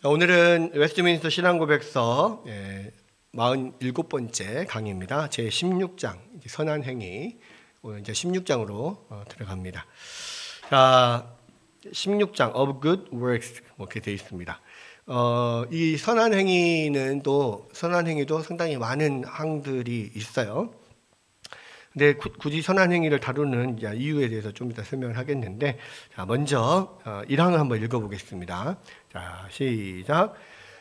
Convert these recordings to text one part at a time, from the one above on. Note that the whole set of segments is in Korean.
오늘은 웨스트민스터 신앙고백서 47번째 강의입니다. 제 16장 선한 행위, 오늘 이제 16장으로 들어갑니다. 자, 16장 of good works 이렇게 되어 있습니다. 이 선한 행위도 상당히 많은 항들이 있어요. 근데 굳이 선한 행위를 다루는 이유에 대해서 좀 이따 설명을 하겠는데, 자, 먼저 1항을 한번 읽어보겠습니다. 자, 시작.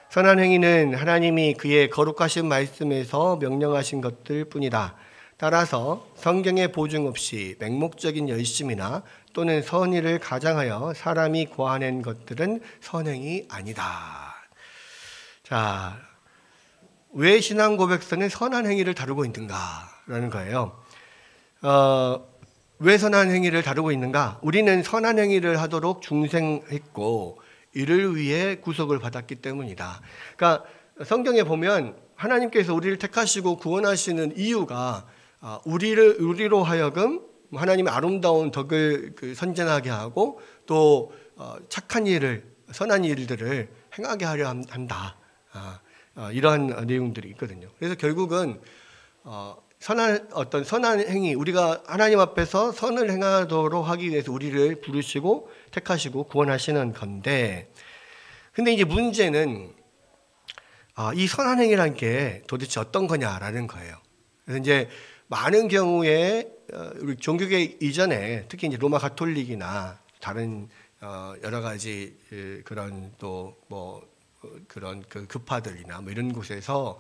선한 행위는 하나님이 그의 거룩하신 말씀에서 명령하신 것들 뿐이다. 따라서 성경의 보증 없이 맹목적인 열심이나 또는 선의를 가장하여 사람이 고안한 것들은 선행이 아니다. 자, 왜 신앙고백서는 선한 행위를 다루고 있는가라는 거예요. 왜 선한 행위를 다루고 있는가? 우리는 선한 행위를 하도록 중생했고 이를 위해 구속을 받았기 때문이다. 그러니까 성경에 보면 하나님께서 우리를 택하시고 구원하시는 이유가 우리로 하여금 하나님의 아름다운 덕을 선전하게 하고 또 착한 일을, 선한 일들을 행하게 하려 한다. 이러한 내용들이 있거든요. 그래서 결국은 선한 행위, 우리가 하나님 앞에서 선을 행하도록 하기 위해서 우리를 부르시고 택하시고 구원하시는 건데, 근데 이제 문제는 이 선한 행위라는 게 도대체 어떤 거냐라는 거예요. 그래서 이제 많은 경우에 우리 종교계 이전에 특히 이제 로마 가톨릭이나 다른 여러 가지 그런 또 그런 급파들이나 이런 곳에서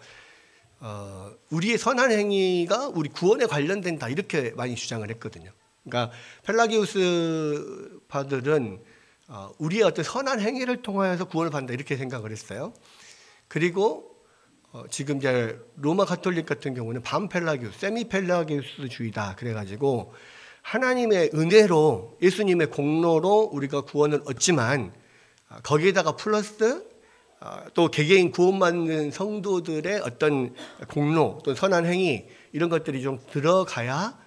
우리의 선한 행위가 우리 구원에 관련된다 이렇게 많이 주장을 했거든요. 그러니까 펠라기우스파들은 우리의 어떤 선한 행위를 통하여서 구원을 받는다 이렇게 생각을 했어요. 그리고 지금 이제 로마 가톨릭 같은 경우는 반펠라기우스, 세미펠라기우스주의다 그래가지고 하나님의 은혜로 예수님의 공로로 우리가 구원을 얻지만 거기에다가 플러스 또 개개인 구원받는 성도들의 어떤 공로 또 선한 행위 이런 것들이 좀 들어가야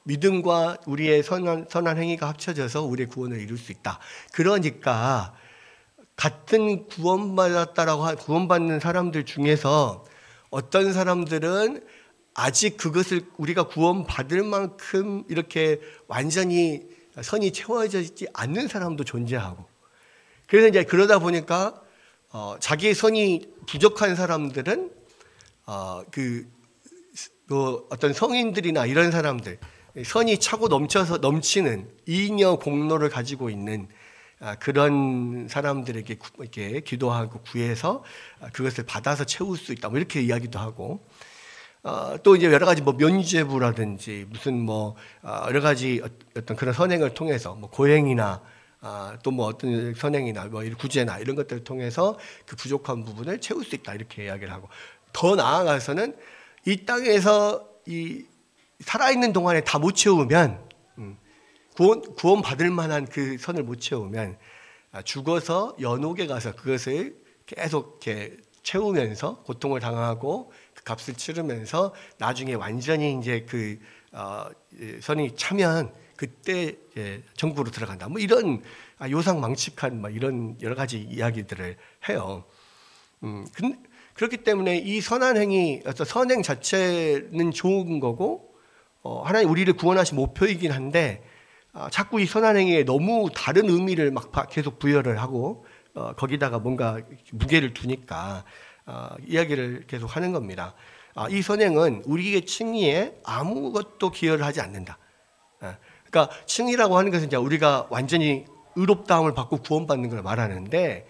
믿음과 우리의 선한 행위가 합쳐져서 우리의 구원을 이룰 수 있다. 그러니까 같은 구원받는 사람들 중에서 어떤 사람들은 아직 그것을 우리가 구원받을 만큼 이렇게 완전히 선이 채워져 있지 않는 사람도 존재하고, 그래서 이제 그러다 보니까 자기의 선이 부족한 사람들은 어떤 성인들이나 이런 사람들, 선이 차고 넘치는 잉여 공로를 가지고 있는 그런 사람들에게 이렇게 기도하고 구해서 그것을 받아서 채울 수 있다. 이렇게 이야기도 하고, 또 이제 여러 가지 면죄부라든지 무슨 여러 가지 어떤 그런 선행을 통해서 고행이나 또 어떤 선행이나 구제나 이런 것들을 통해서 그 부족한 부분을 채울 수 있다 이렇게 이야기를 하고, 더 나아가서는 이 땅에서 이 살아있는 동안에 다 못 채우면 구원 받을 만한 그 선을 못 채우면 죽어서 연옥에 가서 그것을 계속 이렇게 채우면서 고통을 당하고 그 값을 치르면서 나중에 완전히 이제 그 선이 차면 그때 천국으로 들어간다. 이런 요상망측한 이런 여러 가지 이야기들을 해요. 그렇기 때문에 이 선한 행위, 선행 자체는 좋은 거고 하나님 우리를 구원하신 목표이긴 한데 자꾸 이 선한 행위에 너무 다른 의미를 계속 부여를 하고 거기다가 뭔가 무게를 두니까 이야기를 계속 하는 겁니다. 이 선행은 우리의 칭의에 아무것도 기여를 하지 않는다. 그러니까 칭의라고 하는 것은 이제 우리가 완전히 의롭다함을 받고 구원받는 걸 말하는데,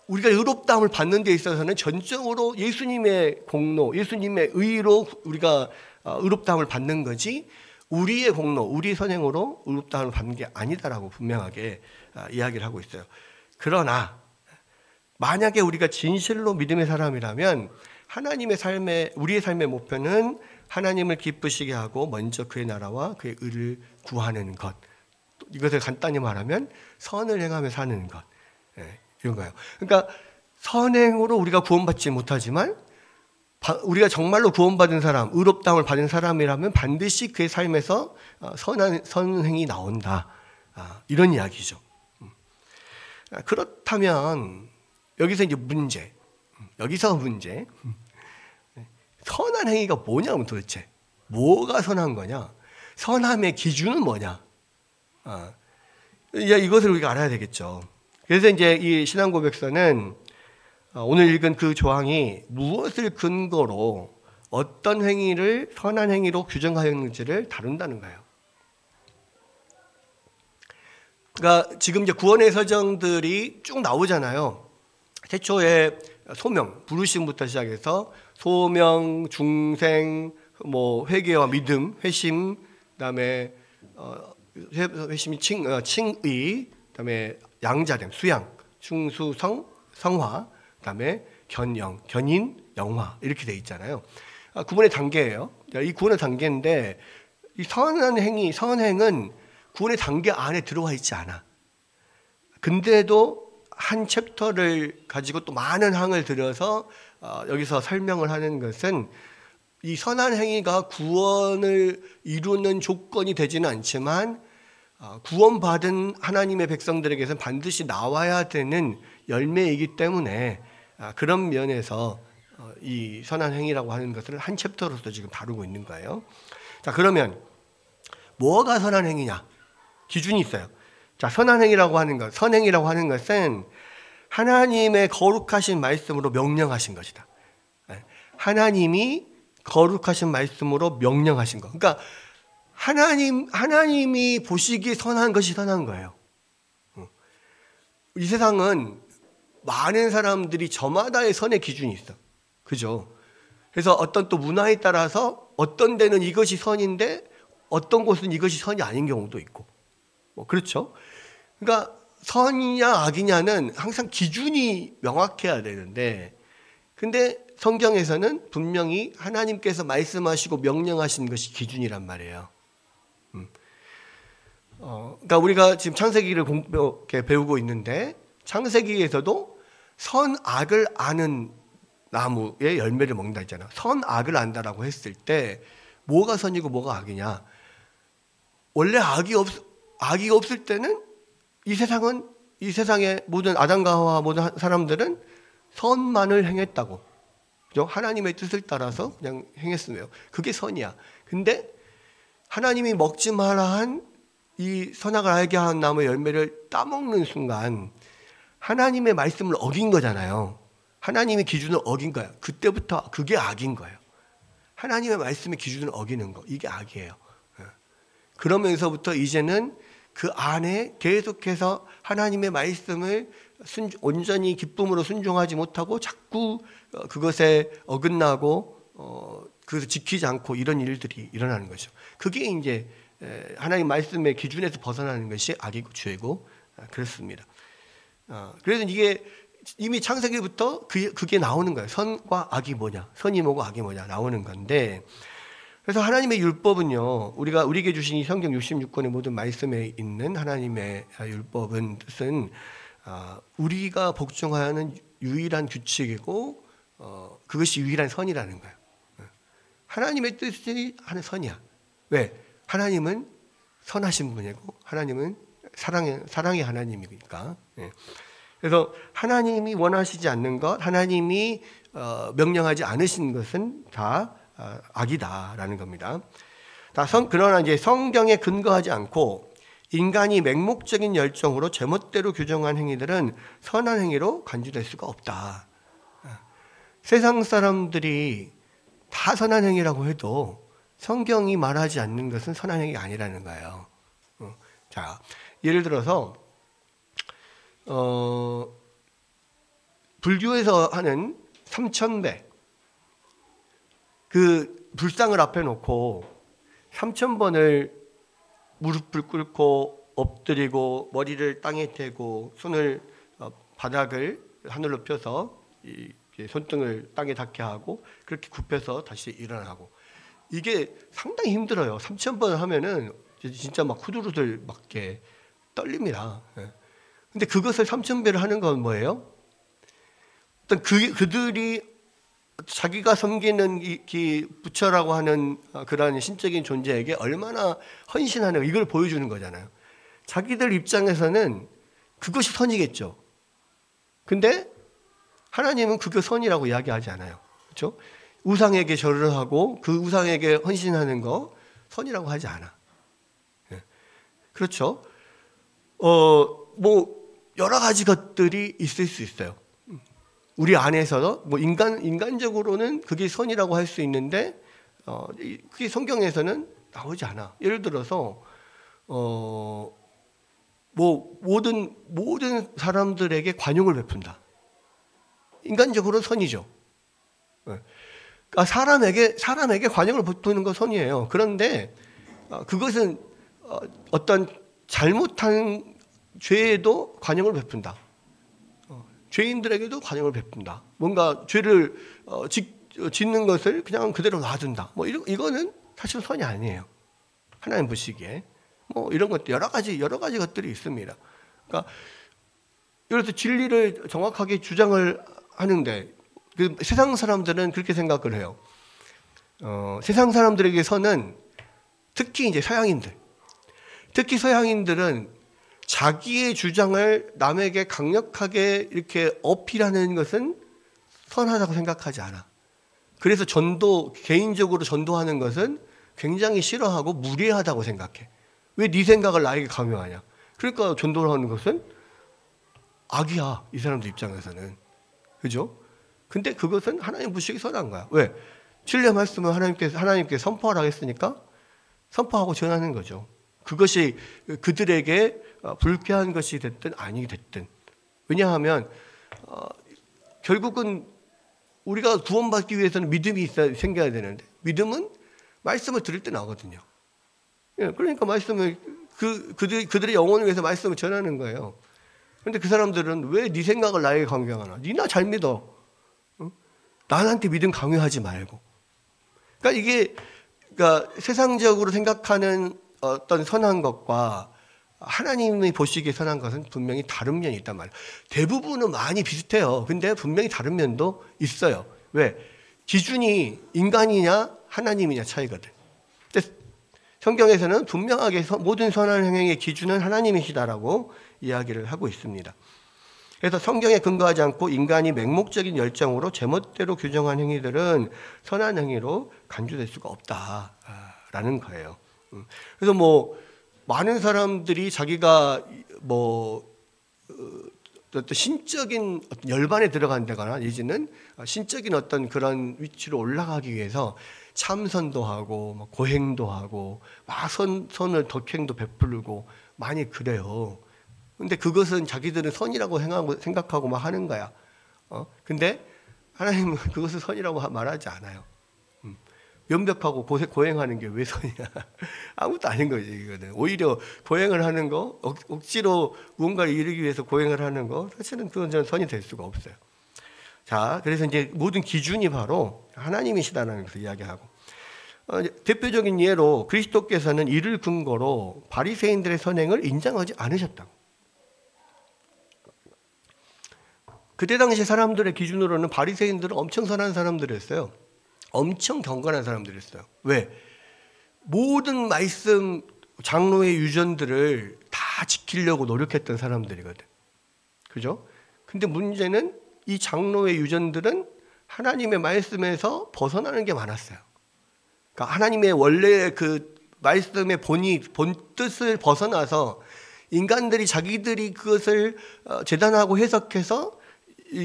우리가 의롭다함을 받는 데 있어서는 전적으로 예수님의 공로, 예수님의 의로 우리가 의롭다함을 받는 거지 우리의 공로, 우리 선행으로 의롭다함을 받는 게 아니다라고 분명하게 이야기를 하고 있어요. 그러나 만약에 우리가 진실로 믿음의 사람이라면 우리의 삶의 목표는 하나님을 기쁘시게 하고 먼저 그의 나라와 그의 의를 구하는 것, 이것을 간단히 말하면 선을 행하며 사는 것, 이런 거예요. 그러니까 선행으로 우리가 구원받지 못하지만 우리가 정말로 구원받은 사람, 의롭다함을 받은 사람이라면 반드시 그의 삶에서 선행이 나온다. 이런 이야기죠. 그렇다면 여기서 이제 문제. 여기서 문제. 선한 행위가 뭐냐면 도대체 뭐가 선한 거냐? 선함의 기준은 뭐냐? 이것을 우리가 알아야 되겠죠. 그래서 이제 이 신앙고백서는 오늘 읽은 그 조항이 무엇을 근거로 어떤 행위를 선한 행위로 규정하였는지를 다룬다는 거예요. 그러니까 지금 이제 구원의 서정들이 쭉 나오잖아요. 최초에 소명, 부르심부터 시작해서 소명, 중생, 뭐 회개와 믿음, 회심, 그다음에 회심이 칭의, 그다음에 양자됨, 수양, 충수성, 성화, 그다음에 견영, 견인, 영화 이렇게 돼 있잖아요. 구원의 단계예요. 이 구원의 단계인데 이 선한 행위, 선행은 구원의 단계 안에 들어와 있지 않아. 근데도 한 챕터를 가지고 또 많은 항을 들여서 여기서 설명을 하는 것은 이 선한 행위가 구원을 이루는 조건이 되지는 않지만 구원받은 하나님의 백성들에게서는 반드시 나와야 되는 열매이기 때문에 그런 면에서 이 선한 행위라고 하는 것을 한 챕터로서 지금 다루고 있는 거예요. 자, 그러면 뭐가 선한 행위냐? 기준이 있어요. 자, 선한 행위라고 하는 것, 선행이라고 하는 것은 하나님의 거룩하신 말씀으로 명령하신 것이다. 하나님이 거룩하신 말씀으로 명령하신 것. 그러니까 하나님이 보시기에 선한 것이 선한 거예요. 이 세상은 많은 사람들이 저마다의 선의 기준이 있어. 그죠? 그래서 어떤 또 문화에 따라서 어떤 데는 이것이 선인데 어떤 곳은 이것이 선이 아닌 경우도 있고. 뭐 그렇죠? 그러니까 선이냐 악이냐는 항상 기준이 명확해야 되는데, 근데 성경에서는 분명히 하나님께서 말씀하시고 명령하신 것이 기준이란 말이에요. 그러니까 우리가 지금 창세기를 배우고 있는데 창세기에서도 선악을 아는 나무의 열매를 먹는다 했잖아. 선악을 안다라고 했을 때 뭐가 선이고 뭐가 악이냐? 원래 악이 없을 때는 이 세상의 모든 아담과 하와 모든 사람들은 선만을 행했다고. 그죠? 하나님의 뜻을 따라서 그냥 행했으며 그게 선이야. 근데 하나님이 먹지 마라 한 이 선악을 알게 한 나무의 열매를 따먹는 순간 하나님의 말씀을 어긴 거잖아요. 하나님의 기준을 어긴 거야. 그때부터 그게 악인 거예요. 하나님의 말씀의 기준을 어기는 거, 이게 악이에요. 그러면서부터 이제는 그 안에 계속해서 하나님의 말씀을 온전히 기쁨으로 순종하지 못하고 자꾸 그것에 어긋나고 그것을 지키지 않고 이런 일들이 일어나는 거죠. 그게 이제 하나님 말씀의 기준에서 벗어나는 것이 악이고 죄고 그렇습니다. 그래서 이게 이미 창세기부터 그게 나오는 거예요. 선과 악이 뭐냐, 선이 뭐고 악이 뭐냐 나오는 건데, 그래서 하나님의 율법은요, 우리에게 주신 이 성경 66권의 모든 말씀에 있는 하나님의 율법은 뜻은 우리가 복종해야 하는 유일한 규칙이고 그것이 유일한 선이라는 거예요. 하나님의 뜻이 하는 선이야. 왜? 하나님은 선하신 분이고 하나님은 사랑의 하나님이니까. 그래서 하나님이 원하시지 않는 것, 하나님이 명령하지 않으신 것은 다 악이다라는 겁니다. 그러나 이제 성경에 근거하지 않고 인간이 맹목적인 열정으로 제멋대로 규정한 행위들은 선한 행위로 간주될 수가 없다. 세상 사람들이 다 선한 행위라고 해도 성경이 말하지 않는 것은 선한 행위가 아니라는 거예요. 자, 예를 들어서 불교에서 하는 삼천배, 그 불상을 앞에 놓고 3000번을 무릎을 꿇고 엎드리고 머리를 땅에 대고 손을 바닥을 하늘로 펴서 손등을 땅에 닿게 하고 그렇게 굽혀서 다시 일어나고, 이게 상당히 힘들어요. 3000번 하면은 진짜 막 후들후들 막 이렇게 떨립니다. 근데 그것을 3000배를 하는 건 뭐예요? 어떤 그들이 자기가 섬기는 이 부처라고 하는 그러한 신적인 존재에게 얼마나 헌신하는가, 이걸 보여주는 거잖아요. 자기들 입장에서는 그것이 선이겠죠. 근데 하나님은 그게 선이라고 이야기하지 않아요. 그렇죠? 우상에게 절을 하고 그 우상에게 헌신하는 거 선이라고 하지 않아. 그렇죠? 뭐 여러 가지 것들이 있을 수 있어요. 우리 안에서 뭐 인간적으로는 그게 선이라고 할 수 있는데 그게 성경에서는 나오지 않아. 예를 들어서 뭐 모든 사람들에게 관용을 베푼다. 인간적으로 선이죠. 그러니까 사람에게 관용을 베푸는 건 선이에요. 그런데 그것은 어떤 잘못한 죄에도 관용을 베푼다. 죄인들에게도 관용을 베푼다. 뭔가 죄를 짓는 것을 그냥 그대로 놔둔다. 뭐 이거는 사실 선이 아니에요. 하나님 보시기에 뭐 이런 것들 여러 가지 것들이 있습니다. 그러니까 예를 들어 진리를 정확하게 주장을 하는데 그 세상 사람들은 그렇게 생각을 해요. 세상 사람들에게 선은 특히 이제 특히 서양인들은 자기의 주장을 남에게 강력하게 이렇게 어필하는 것은 선하다고 생각하지 않아. 그래서 개인적으로 전도하는 것은 굉장히 싫어하고 무례하다고 생각해. 왜 네 생각을 나에게 강요하냐. 그러니까 전도를 하는 것은 악이야, 이 사람들 입장에서는. 그죠? 근데 그것은 하나님 보시기에 선한 거야. 왜? 진리의 말씀을 하나님께 선포하라고 했으니까 선포하고 전하는 거죠. 그것이 그들에게 불쾌한 것이 됐든 아니게 됐든. 왜냐하면 결국은 우리가 구원받기 위해서는 믿음이 생겨야 되는데 믿음은 말씀을 들을 때 나거든요. 그러니까 말씀을 그들의 영혼을 위해서 말씀을 전하는 거예요. 그런데 그 사람들은 왜 네 생각을 나에게 강요하나? 니나 잘 믿어. 나한테 믿음 강요하지 말고. 그러니까 세상적으로 생각하는 어떤 선한 것과 하나님이 보시기에 선한 것은 분명히 다른 면이 있단 말이에요. 대부분은 많이 비슷해요. 근데 분명히 다른 면도 있어요. 왜? 기준이 인간이냐 하나님이냐 차이거든. 근데 성경에서는 분명하게 모든 선한 행위의 기준은 하나님이시다라고 이야기를 하고 있습니다. 그래서 성경에 근거하지 않고 인간이 맹목적인 열정으로 제멋대로 규정한 행위들은 선한 행위로 간주될 수가 없다라는 거예요. 그래서 뭐 많은 사람들이 자기가 뭐 어떤 신적인 열반에 들어간다거나 내지는 신적인 어떤 그런 위치로 올라가기 위해서 참선도 하고 뭐 고행도 하고 막 선을 덕행도 베풀고 많이 그래요. 근데 그것은 자기들은 선이라고 생각하고 막 하는 거야. 근데 하나님은 그것을 선이라고 말하지 않아요. 면벽하고 고행하는 게 왜 선이야? 아무것도 아닌 거지, 이거는. 오히려 고행을 하는 거, 억지로 무언가를 이루기 위해서 고행을 하는 거, 사실은 그건 저는 선이 될 수가 없어요. 자, 그래서 이제 모든 기준이 바로 하나님이시다는 것을 이야기하고, 대표적인 예로 그리스도께서는 이를 근거로 바리새인들의 선행을 인정하지 않으셨다고. 그때 당시 사람들의 기준으로는 바리새인들은 엄청 선한 사람들이었어요. 엄청 경건한 사람들이었어요. 왜? 모든 말씀 장로의 유전들을 다 지키려고 노력했던 사람들이거든. 그죠? 근데 문제는 이 장로의 유전들은 하나님의 말씀에서 벗어나는 게 많았어요. 그러니까 하나님의 원래 그 말씀의 본 뜻을 벗어나서 인간들이 자기들이 그것을 재단하고 해석해서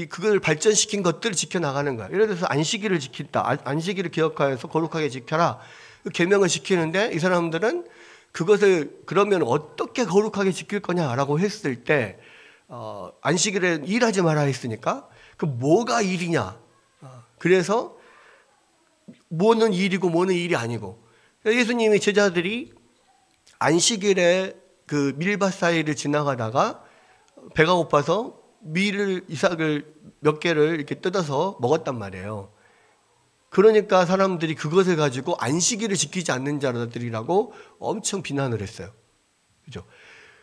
그걸 발전시킨 것들을 지켜나가는 거야. 예를 들어서 안식일을 지킨다. 안식일을 기억하여서 거룩하게 지켜라. 계명을 지키는데 이 사람들은 그것을 그러면 어떻게 거룩하게 지킬 거냐라고 했을 때 안식일에 일하지 마라 했으니까 그 뭐가 일이냐. 그래서 뭐는 일이고 뭐는 일이 아니고. 예수님의 제자들이 안식일에 그 밀밭 사이를 지나가다가 배가 고파서 이삭을 몇 개를 이렇게 뜯어서 먹었단 말이에요. 그러니까 사람들이 그것을 가지고 안식일을 지키지 않는 자들이라고 엄청 비난을 했어요. 그죠?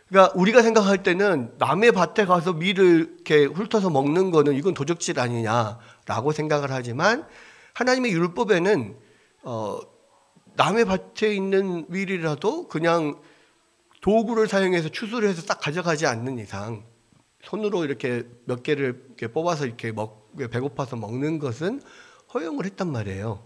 그러니까 우리가 생각할 때는 남의 밭에 가서 밀을 이렇게 훑어서 먹는 거는 이건 도적질 아니냐라고 생각을 하지만 하나님의 율법에는 남의 밭에 있는 밀이라도 그냥 도구를 사용해서 추수를 해서 딱 가져가지 않는 이상 손으로 이렇게 몇 개를 이렇게 뽑아서 이렇게 배고파서 먹는 것은 허용을 했단 말이에요.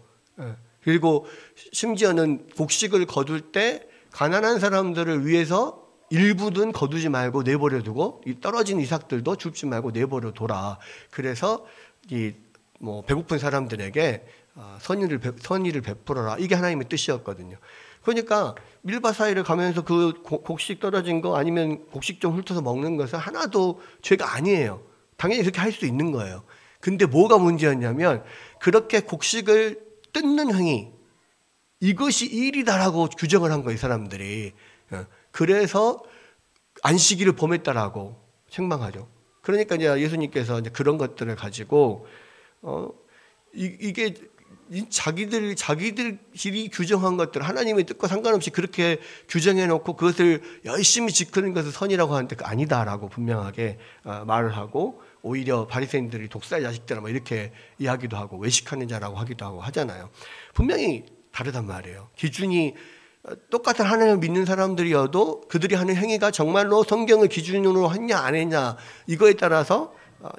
그리고 심지어는 곡식을 거둘 때 가난한 사람들을 위해서 일부는 거두지 말고 내버려 두고 이 떨어진 이삭들도 줍지 말고 내버려 둬라. 그래서 이 뭐 배고픈 사람들에게 선의를 베풀어라. 이게 하나님의 뜻이었거든요. 그러니까 밀밭 사이를 가면서 그 곡식 떨어진 거 아니면 곡식 좀 훑어서 먹는 것은 하나도 죄가 아니에요. 당연히 그렇게 할 수 있는 거예요. 근데 뭐가 문제였냐면 그렇게 곡식을 뜯는 행위, 이것이 일이다라고 규정을 한 거예요, 이 사람들이. 그래서 안식일을 범했다라고 책망하죠. 그러니까 이제 예수님께서 이제 그런 것들을 가지고 이게 자기들이 규정한 것들, 하나님의 뜻과 상관없이 그렇게 규정해 놓고 그것을 열심히 지키는 것을 선이라고 하는데 아니다라고 분명하게 말을 하고, 오히려 바리새인들이 독사의 자식들아 뭐 이렇게 이야기도 하고 외식하는 자라고 하기도 하고 하잖아요. 분명히 다르단 말이에요. 기준이 똑같은 하나님을 믿는 사람들이어도 그들이 하는 행위가 정말로 성경을 기준으로 했냐 안 했냐, 이거에 따라서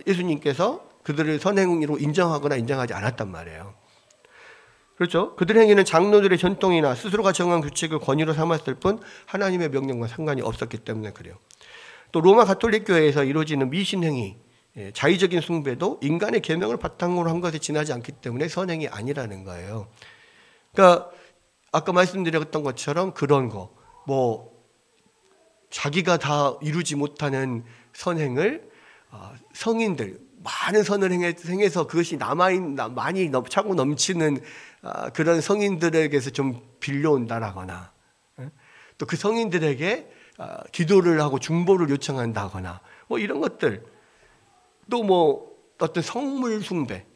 예수님께서 그들을 선행으로 인정하거나 인정하지 않았단 말이에요. 그렇죠? 그들의 행위는 장로들의 전통이나 스스로가 정한 규칙을 권위로 삼았을 뿐 하나님의 명령과 상관이 없었기 때문에 그래요. 또 로마 가톨릭 교회에서 이루어지는 미신 행위, 자의적인 숭배도 인간의 계명을 바탕으로 한 것에 지나지 않기 때문에 선행이 아니라는 거예요. 그러니까 아까 말씀드렸던 것처럼 그런 거, 뭐 자기가 다 이루지 못하는 선행을 성인들 많은 선을 행해서 그것이 많이 차고 넘치는 그런 성인들에게서 좀 빌려온다라거나, 또 그 성인들에게 기도를 하고 중보를 요청한다거나, 뭐 이런 것들, 또 뭐 어떤 성물 숭배,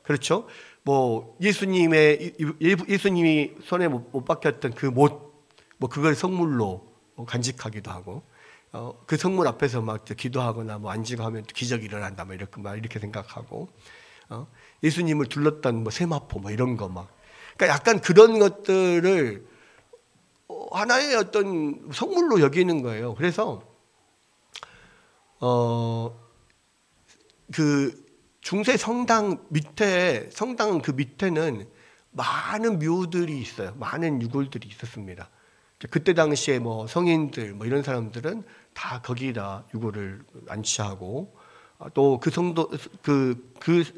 그렇죠? 뭐 예수님이 손에 못 박혔던 그 못, 뭐 그걸 성물로 간직하기도 하고, 그 성물 앞에서 막 기도하거나 뭐 앉고 하면 기적이 일어난다 뭐 이렇게 생각하고, 예수님을 둘렀던 뭐 세마포 뭐 이런 거 막, 그러니까 약간 그런 것들을 하나의 어떤 성물로 여기는 거예요. 그래서 그 중세 성당 그 밑에는 많은 묘들이 있어요. 많은 유골들이 있었습니다. 그때 당시에 뭐 성인들 뭐 이런 사람들은 다 거기다 유골을 안치하고, 또 그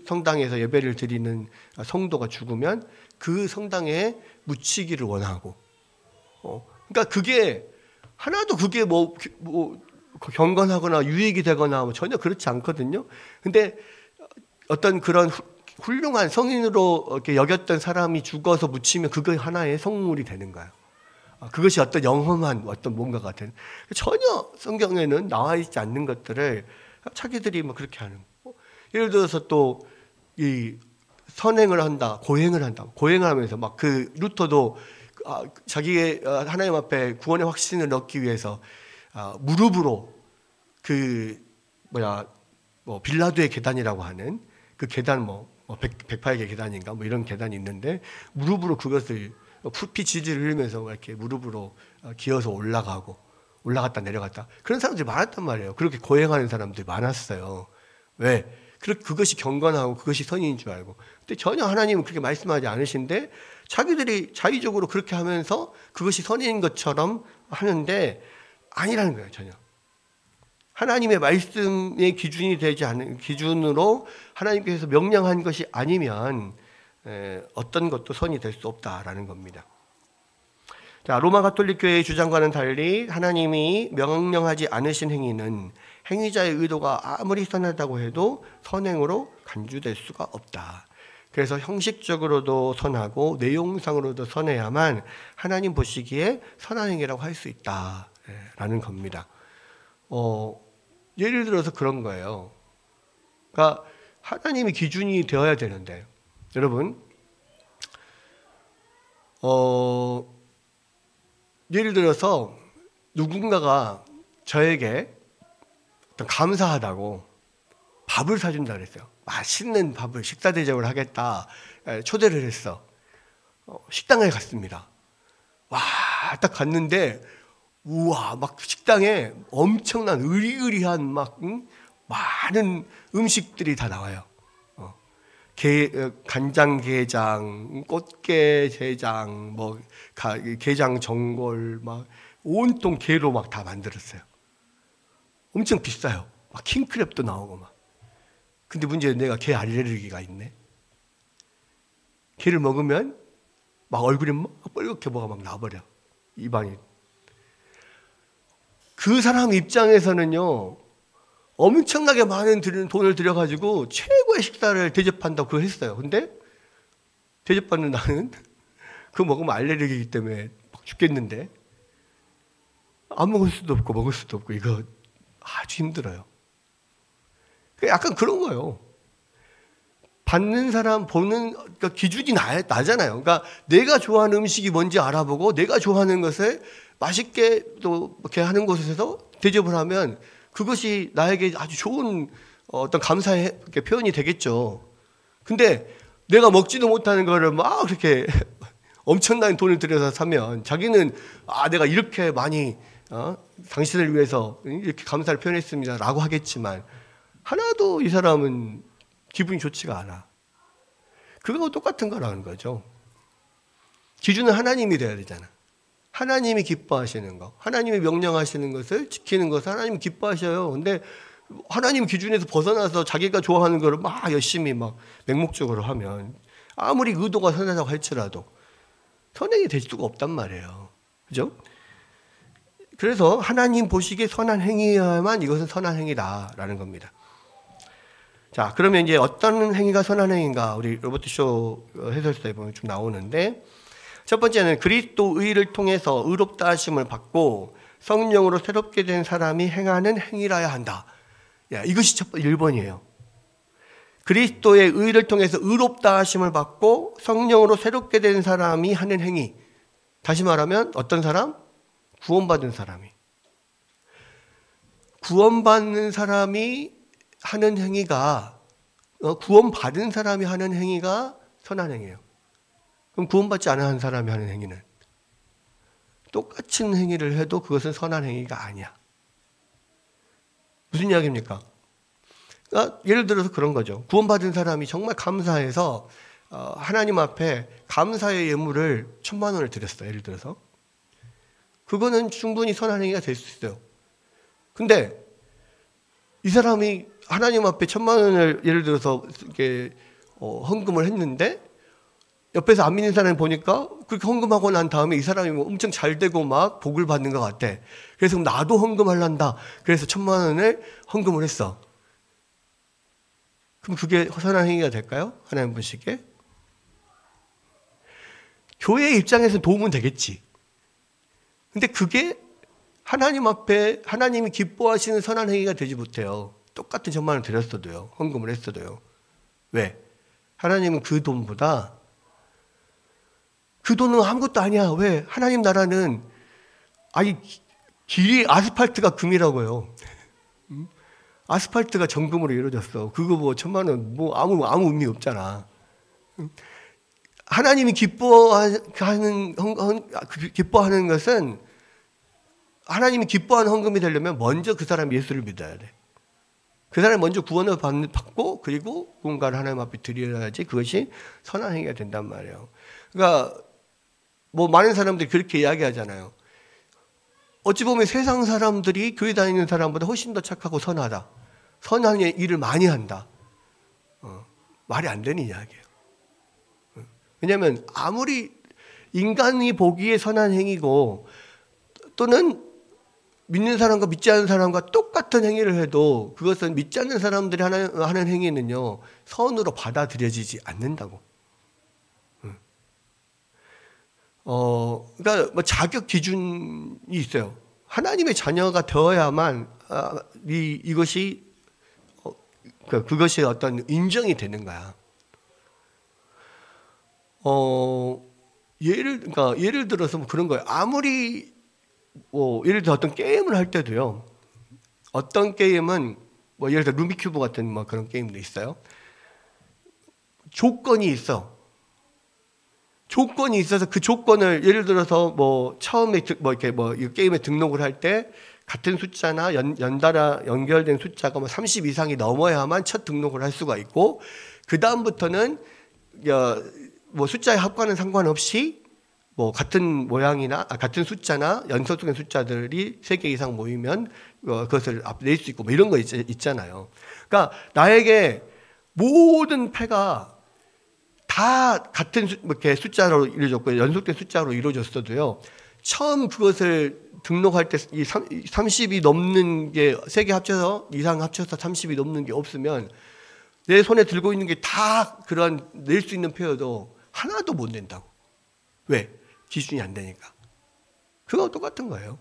성당에서 예배를 드리는 성도가 죽으면 그 성당에 묻히기를 원하고, 그러니까 그게 하나도 그게 뭐 경건하거나 유익이 되거나 뭐 전혀 그렇지 않거든요. 근데 어떤 그런 훌륭한 성인으로 이렇게 여겼던 사람이 죽어서 묻히면 그거 하나의 성물이 되는 거예요. 그것이 어떤 영험한 어떤 뭔가가 되는, 전혀 성경에는 나와 있지 않는 것들을 자기들이 뭐 그렇게 하는 거. 예를 들어서 또 이 선행을 한다, 고행을 한다. 고행을 하면서 막 그 루터도 자기의 하나님 앞에 구원의 확신을 얻기 위해서 무릎으로 뭐 빌라도의 계단이라고 하는 그 계단, 뭐 108개 계단인가 뭐 이런 계단이 있는데, 무릎으로 그것을 피 지지를 흘리면서 이렇게 무릎으로 기어서 올라갔다 내려갔다, 그런 사람들이 많았단 말이에요. 그렇게 고행하는 사람들이 많았어요. 왜? 그것이 경건하고 그것이 선인 줄 알고. 근데 전혀 하나님은 그렇게 말씀하지 않으신데 자기들이 자의적으로 그렇게 하면서 그것이 선인 것처럼 하는데 아니라는 거예요. 전혀 하나님의 말씀의 기준이 되지 않은 기준으로 하나님께서 명령한 것이 아니면 어떤 것도 선이 될 수 없다라는 겁니다. 자, 로마 가톨릭 교회의 주장과는 달리 하나님이 명령하지 않으신 행위는 행위자의 의도가 아무리 선하다고 해도 선행으로 간주될 수가 없다. 그래서 형식적으로도 선하고 내용상으로도 선해야만 하나님 보시기에 선한 행위라고 할 수 있다라는 겁니다. 예를 들어서 그런 거예요. 그러니까 하나님이 기준이 되어야 되는데, 여러분, 예를 들어서 누군가가 저에게 어떤 감사하다고 밥을 사준다 그랬어요. 맛있는 밥을 식사 대접을 하겠다 초대를 했어. 식당에 갔습니다. 와, 딱 갔는데 우와, 막 식당에 엄청난 으리으리한 막 많은 음식들이 다 나와요. 간장게장, 꽃게게장, 뭐 게장 전골 막 온통 게로 막 다 만들었어요. 엄청 비싸요. 막 킹크랩도 나오고 막. 근데 문제는 내가 게 알레르기가 있네. 게를 먹으면 막 얼굴에 막 빨갛게 뭐가 막 나버려. 입안이. 그 사람 입장에서는요, 엄청나게 많은 돈을 들여가지고 최고의 식사를 대접한다고 그걸 했어요. 근데 대접받는 나는 그거 먹으면 알레르기이기 때문에 막 죽겠는데 안 먹을 수도 없고 먹을 수도 없고 이거 아주 힘들어요. 약간 그런 거예요. 받는 사람 보는 그러니까 기준이 나잖아요. 그러니까 내가 좋아하는 음식이 뭔지 알아보고 내가 좋아하는 것을 맛있게 또 이렇게 하는 곳에서 대접을 하면 그것이 나에게 아주 좋은 어떤 감사의 표현이 되겠죠. 근데 내가 먹지도 못하는 거를 막 그렇게 엄청난 돈을 들여서 사면 자기는 내가 이렇게 많이 당신을 위해서 이렇게 감사를 표현했습니다 라고 하겠지만 하나도 이 사람은 기분이 좋지가 않아. 그거하고 똑같은 거라는 거죠. 기준은 하나님이 돼야 되잖아. 하나님이 기뻐하시는 거, 하나님이 명령하시는 것을 지키는 것을 하나님이 기뻐하셔요. 근데 하나님 기준에서 벗어나서 자기가 좋아하는 거를 막 열심히 막 맹목적으로 하면 아무리 의도가 선하다고 할지라도 선행이 될 수가 없단 말이에요. 그죠? 그래서 하나님 보시기에 선한 행위여야만 이것은 선한 행위다라는 겁니다. 자, 그러면 이제 어떤 행위가 선한 행위인가? 우리 로버트 쇼 해설서에 보면 좀 나오는데, 첫 번째는 그리스도 의를 통해서 의롭다 하심을 받고 성령으로 새롭게 된 사람이 행하는 행위라야 한다. 야, 이것이 첫 번째 1번이에요. 그리스도의 의를 통해서 의롭다 하심을 받고 성령으로 새롭게 된 사람이 하는 행위. 다시 말하면 어떤 사람? 구원받은 사람이. 구원받는 사람이 하는 행위가 구원받은 사람이 하는 행위가 선한 행위예요. 그럼 구원받지 않은 사람이 하는 행위는 똑같은 행위를 해도 그것은 선한 행위가 아니야. 무슨 이야기입니까? 예를 들어서 그런 거죠. 구원받은 사람이 정말 감사해서 하나님 앞에 감사의 예물을 1,000만 원을 드렸어요. 예를 들어서. 그거는 충분히 선한 행위가 될 수 있어요. 근데 이 사람이 하나님 앞에 1,000만 원을 예를 들어서 이렇게 헌금을 했는데 옆에서 안 믿는 사람이 보니까 그렇게 헌금하고 난 다음에 이 사람이 뭐 엄청 잘 되고 막 복을 받는 것 같아. 그래서 나도 헌금하란다. 그래서 1,000만 원을 헌금을 했어. 그럼 그게 선한 행위가 될까요? 하나님 보시기에? 교회 입장에서 도움은 되겠지. 근데 그게 하나님 앞에 하나님이 기뻐하시는 선한 행위가 되지 못해요. 똑같은 1,000만 원 드렸어도요. 헌금을 했어도요. 왜? 하나님은 그 돈보다 그 돈은 아무것도 아니야. 왜? 하나님 나라는 길이 아스팔트가 금이라고요. 아스팔트가 정금으로 이루어졌어. 그거 뭐 1,000만 원 뭐 아무 의미 없잖아. 하나님이 기뻐하는 것은 하나님이 기뻐하는 헌금이 되려면 먼저 그 사람 예수를 믿어야 돼. 그 사람이 먼저 구원을 받고 그리고 누군가를 하나님 앞에 드려야지 그것이 선한 행위가 된단 말이에요. 그러니까 뭐 많은 사람들이 그렇게 이야기하잖아요. 어찌 보면 세상 사람들이 교회 다니는 사람보다 훨씬 더 착하고 선하다. 선한 일을 많이 한다. 말이 안 되는 이야기예요. 왜냐하면 아무리 인간이 보기에 선한 행위고 또는 믿는 사람과 믿지 않는 사람과 똑같은 행위를 해도 그것은 믿지 않는 사람들이 하는 행위는요 선으로 받아들여지지 않는다고. 그러니까 뭐 자격 기준이 있어요. 하나님의 자녀가 되어야만 이것이 그것이 어떤 인정이 되는 거야. 예를 들어서 뭐 그런 거예요. 아무리 예를 들어 어떤 게임을 할 때도요. 어떤 게임은 뭐 예를 들어 루미큐브 같은 뭐 그런 게임도 있어요. 조건이 있어. 조건이 있어서 그 조건을 예를 들어서 뭐 처음에 이 게임에 등록을 할 때 같은 숫자나 연달아 연결된 숫자가 뭐 30 이상이 넘어야만 첫 등록을 할 수가 있고, 그 다음부터는 뭐 숫자의 합과는 상관없이 뭐 같은 모양이나 같은 숫자나 연속된 숫자들이 3개 이상 모이면 그것을 낼 수 있고 뭐 이런 거 있잖아요. 그러니까 나에게 모든 패가 다 같은 이렇게 숫자로 이루어졌고 연속된 숫자로 이루어졌어도요, 처음 그것을 등록할 때 이 30이 넘는 게 3개 합쳐서 이상 합쳐서 30이 넘는 게 없으면 내 손에 들고 있는 게 다 그런 낼 수 있는 표여도 하나도 못 낸다고. 왜? 기준이 안 되니까. 그거 똑같은 거예요.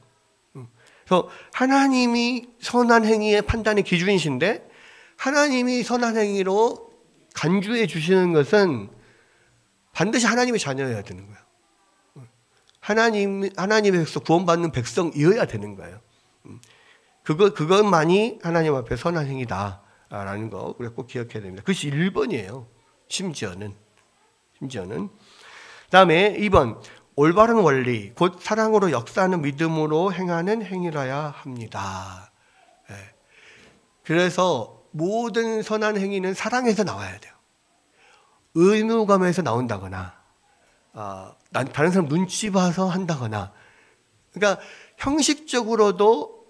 그래서 하나님이 선한 행위의 판단의 기준이신데, 하나님이 선한 행위로 간주해 주시는 것은 반드시 하나님의 자녀여야 되는 거예요. 하나님에서 구원받는 백성이어야 되는 거예요. 그것만이 하나님 앞에 선한 행위다라는 거 우리가 꼭 기억해야 됩니다. 그것이 1번이에요. 심지어는. 다음에 2번, 올바른 원리, 곧 사랑으로 역사하는 믿음으로 행하는 행위라야 합니다. 네. 그래서 모든 선한 행위는 사랑에서 나와야 돼요. 의무감에서 나온다거나, 다른 사람 눈치 봐서 한다거나, 그러니까 형식적으로도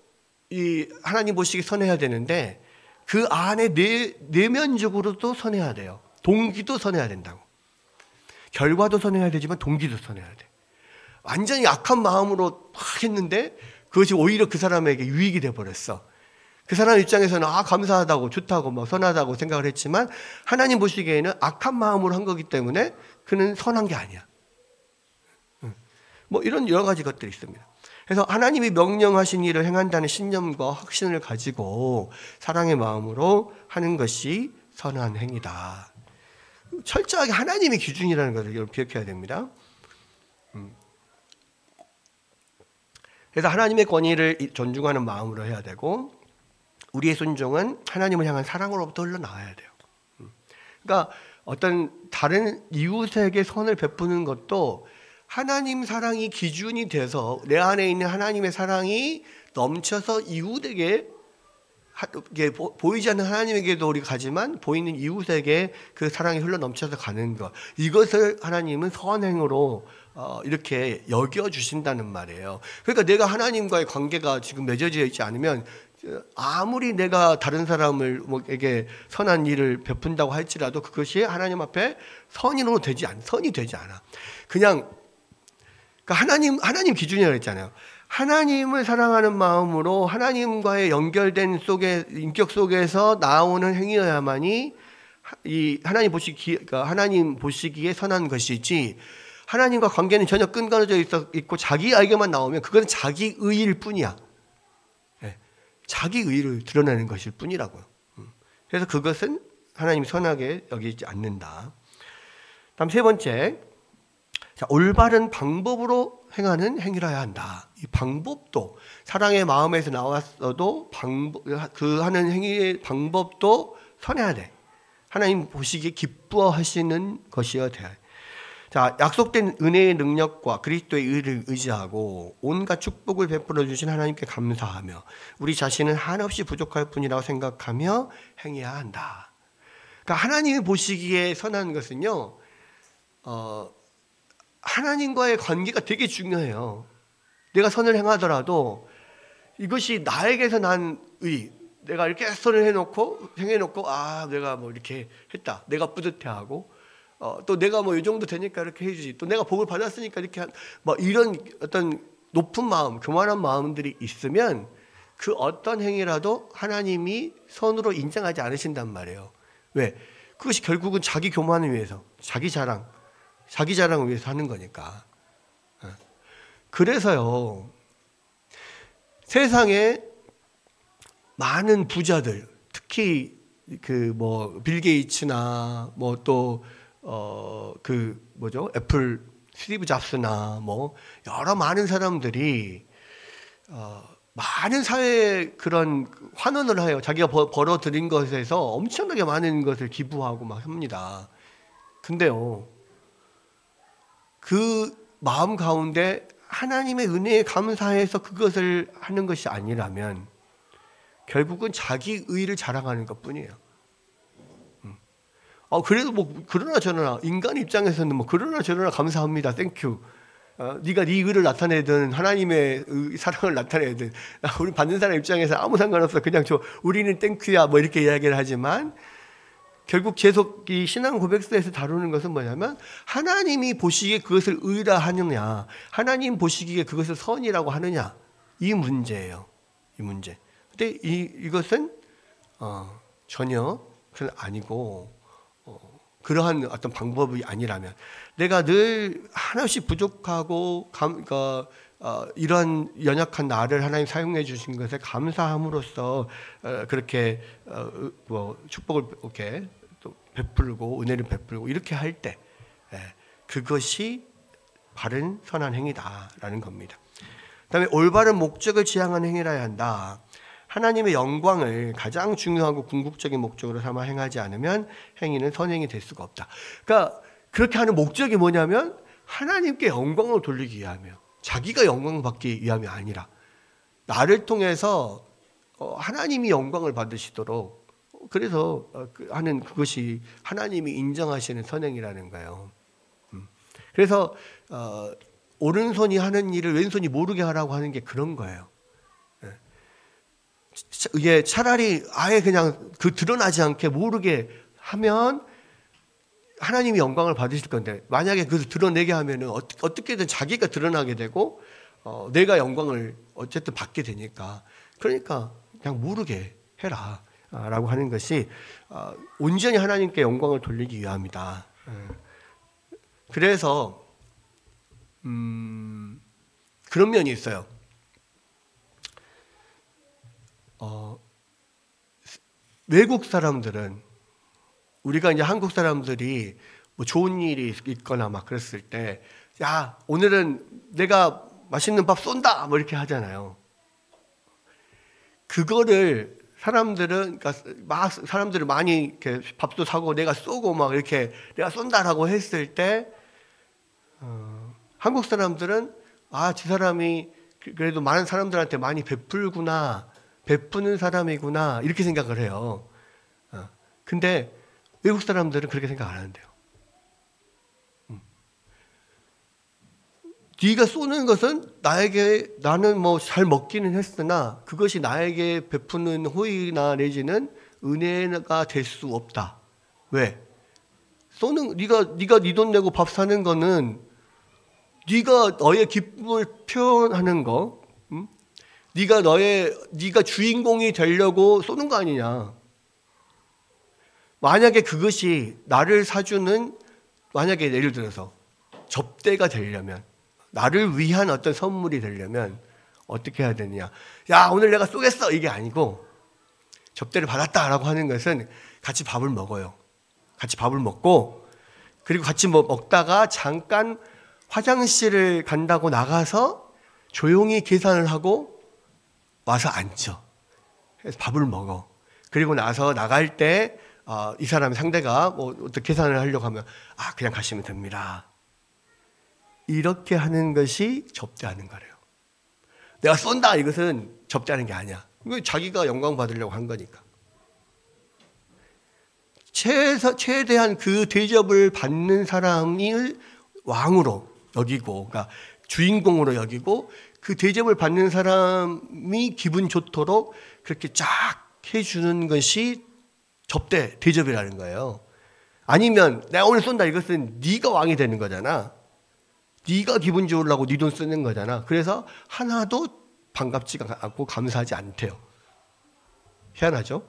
이 하나님 보시기에 선해야 되는데 그 안에 내면적으로도 선해야 돼요. 동기도 선해야 된다고. 결과도 선해야 되지만 동기도 선해야 돼. 완전히 악한 마음으로 막 했는데 그것이 오히려 그 사람에게 유익이 돼버렸어. 그 사람 입장에서는 감사하다고 좋다고 막 선하다고 생각을 했지만 하나님 보시기에는 악한 마음으로 한 거기 때문에 그는 선한 게 아니야. 뭐 이런 여러 가지 것들이 있습니다. 그래서 하나님이 명령하신 일을 행한다는 신념과 확신을 가지고 사랑의 마음으로 하는 것이 선한 행위다. 철저하게 하나님의 기준이라는 것을 여러분 기억해야 됩니다. 그래서 하나님의 권위를 존중하는 마음으로 해야 되고, 우리의 순종은 하나님을 향한 사랑으로부터 흘러나와야 돼요. 그러니까 어떤 다른 이웃에게 선을 베푸는 것도 하나님 사랑이 기준이 돼서 내 안에 있는 하나님의 사랑이 넘쳐서 이웃에게, 보이지 않는 하나님에게도 우리가 가지만 보이는 이웃에게 그 사랑이 흘러 넘쳐서 가는 것, 이것을 하나님은 선행으로 이렇게 여겨주신다는 말이에요. 그러니까 내가 하나님과의 관계가 지금 맺어져 있지 않으면 아무리 내가 다른 사람에게 선한 일을 베푼다고 할지라도 그것이 하나님 앞에 선이 되지 않아. 그냥 하나님 기준이라고 했잖아요. 하나님을 사랑하는 마음으로 하나님과의 연결된 인격 속에서 나오는 행위여야만이 이 하나님 보시기에 선한 것이지, 하나님과 관계는 전혀 끊어져 있고 자기 알게만 나오면 그건 자기 의일 뿐이야. 네. 자기 의를 드러내는 것일 뿐이라고요. 그래서 그것은 하나님이 선하게 여기지 않는다. 다음 3번째, 올바른 방법으로 행하는 행위라야 한다. 이 방법도 사랑의 마음에서 나왔어도 그 하는 행위의 방법도 선해야 돼. 하나님 보시기에 기뻐하시는 것이어야 돼. 자, 약속된 은혜의 능력과 그리스도의 의를 의지하고 온갖 축복을 베풀어 주신 하나님께 감사하며 우리 자신은 한없이 부족할 뿐이라고 생각하며 행해야 한다. 그러니까 하나님이 보시기에 선한 것은요, 하나님과의 관계가 되게 중요해요. 내가 선을 행하더라도 이것이 나에게서 난 의, 내가 이렇게 선을 행해놓고 내가 뭐 이렇게 했다, 내가 뿌듯해하고, 또 내가 뭐 이 정도 되니까 이렇게 해주지, 또 내가 복을 받았으니까 이렇게 뭐 이런 어떤 높은 마음, 교만한 마음들이 있으면 그 어떤 행위라도 하나님이 선으로 인정하지 않으신단 말이에요. 왜? 그것이 결국은 자기 교만을 위해서, 자기 자랑을 위해서 하는 거니까. 그래서요, 세상에 많은 부자들, 특히 빌 게이츠나 애플 스티브 잡스나 여러 많은 사람들이 많은 사회에 그런 환원을 해요. 자기가 벌어들인 것에서 엄청나게 많은 것을 기부하고 막 합니다. 근데요, 그 마음 가운데 하나님의 은혜에 감사해서 그것을 하는 것이 아니라면 결국은 자기 의를 자랑하는 것뿐이에요. 그래도 뭐 그러나 저러나 인간 입장에서는 뭐 그러나 저러나 감사합니다. 땡큐. 네가 네 의를 나타내든 하나님의 사랑을 나타내든 우리 받는 사람 입장에서 아무 상관없어. 그냥 우리는 땡큐야 뭐 이렇게 이야기를 하지만 결국 계속 이 신앙 고백서에서 다루는 것은 뭐냐면 하나님이 보시기에 그것을 의라 하느냐, 하나님 보시기에 그것을 선이라고 하느냐, 이 문제예요. 이 문제. 근데 이것은 전혀 그건 아니고 그러한 어떤 방법이 아니라면 내가 늘 하나씩 부족하고 이런 연약한 나를 하나님 사용해 주신 것에 감사함으로써 그렇게 축복을 이렇게 또 베풀고 은혜를 베풀고 이렇게 할 때 그것이 바른 선한 행위다라는 겁니다. 그다음에 올바른 목적을 지향하는 행위라야 한다. 하나님의 영광을 가장 중요하고 궁극적인 목적으로 삼아 행하지 않으면 행위는 선행이 될 수가 없다. 그러니까 그렇게 하는 목적이 뭐냐면 하나님께 영광을 돌리기 위함이에요. 자기가 영광을 받기 위함이 아니라 나를 통해서 하나님이 영광을 받으시도록 그래서 하는 그것이 하나님이 인정하시는 선행이라는 거예요. 그래서 오른손이 하는 일을 왼손이 모르게 하라고 하는 게 그런 거예요. 이게 차라리 아예 그냥 드러나지 않게 모르게 하면 하나님이 영광을 받으실 건데 만약에 그것을 드러내게 하면은 어떻게든 자기가 드러나게 되고 내가 영광을 어쨌든 받게 되니까 그러니까 그냥 모르게 해라 라고 하는 것이 온전히 하나님께 영광을 돌리기 위함이다. 그래서 그런 면이 있어요. 외국 사람들은 우리가 이제 한국 사람들이 뭐 좋은 일이 있거나 막 그랬을 때, 야, 오늘은 내가 맛있는 밥 쏜다! 뭐 이렇게 하잖아요. 그거를 사람들은, 그러니까 막 사람들을 많이 이렇게 밥도 사고 내가 쏘고 막 이렇게 내가 쏜다라고 했을 때, 한국 사람들은 저 사람이 그래도 많은 사람들한테 많이 베풀구나. 베푸는 사람이구나 이렇게 생각을 해요. 근데 외국 사람들은 그렇게 생각 안 하는데요. 네가 쏘는 것은 나는 뭐 잘 먹기는 했으나 그것이 나에게 베푸는 호의나 내지는 은혜가 될 수 없다. 왜? 네가 네 돈 내고 밥 사는 거는 네가 너의 기쁨을 표현하는 거. 네가 주인공이 되려고 쏘는 거 아니냐. 만약에 그것이 나를 사주는 만약에 예를 들어서 접대가 되려면 나를 위한 어떤 선물이 되려면 어떻게 해야 되느냐. 야, 오늘 내가 쏘겠어 이게 아니고 접대를 받았다라고 하는 것은 같이 밥을 먹어요. 같이 밥을 먹고 그리고 같이 먹다가 잠깐 화장실을 간다고 나가서 조용히 계산을 하고 와서 앉죠. 그래서 밥을 먹어. 그리고 나서 나갈 때 이 사람의 상대가 뭐 어떻게 계산을 하려고 하면 그냥 가시면 됩니다. 이렇게 하는 것이 접대하는 거래요. 내가 쏜다 이것은 접대하는 게 아니야. 이거 자기가 영광 받으려고 한 거니까. 최대한 그 대접을 받는 사람이 왕으로 여기고, 그러니까 주인공으로 여기고 그 대접을 받는 사람이 기분 좋도록 그렇게 쫙 해주는 것이 대접이라는 거예요. 아니면 내가 오늘 쏜다 이것은 네가 왕이 되는 거잖아. 네가 기분 좋으려고 네 돈 쓰는 거잖아. 그래서 하나도 반갑지가 않고 감사하지 않대요. 희한하죠?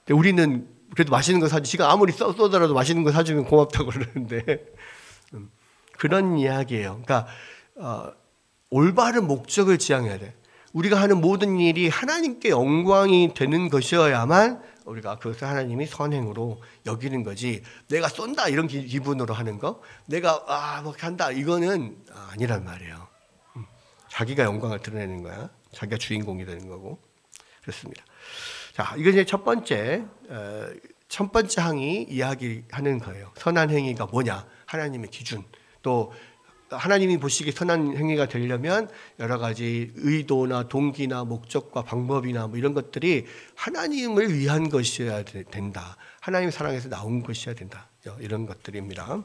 근데 우리는 그래도 맛있는 거 사주, 지가 아무리 쏘더라도 맛있는 거 사주면 고맙다고 그러는데 그런 이야기예요. 그러니까 올바른 목적을 지향해야 돼. 우리가 하는 모든 일이 하나님께 영광이 되는 것이어야만 우리가 그것을 하나님이 선행으로 여기는 거지. 내가 쏜다 이런 기분으로 하는 거, 내가 뭐 한다 이거는 아니란 말이에요. 자기가 영광을 드러내는 거야. 자기가 주인공이 되는 거고. 그렇습니다. 자, 이거 이제 첫 번째 항이 이야기하는 거예요. 선한 행위가 뭐냐? 하나님의 기준. 또 하나님이 보시기에 선한 행위가 되려면 여러 가지 의도나 동기나 목적과 방법이나 뭐 이런 것들이 하나님을 위한 것이어야 된다. 하나님 사랑에서 나온 것이어야 된다. 이런 것들입니다.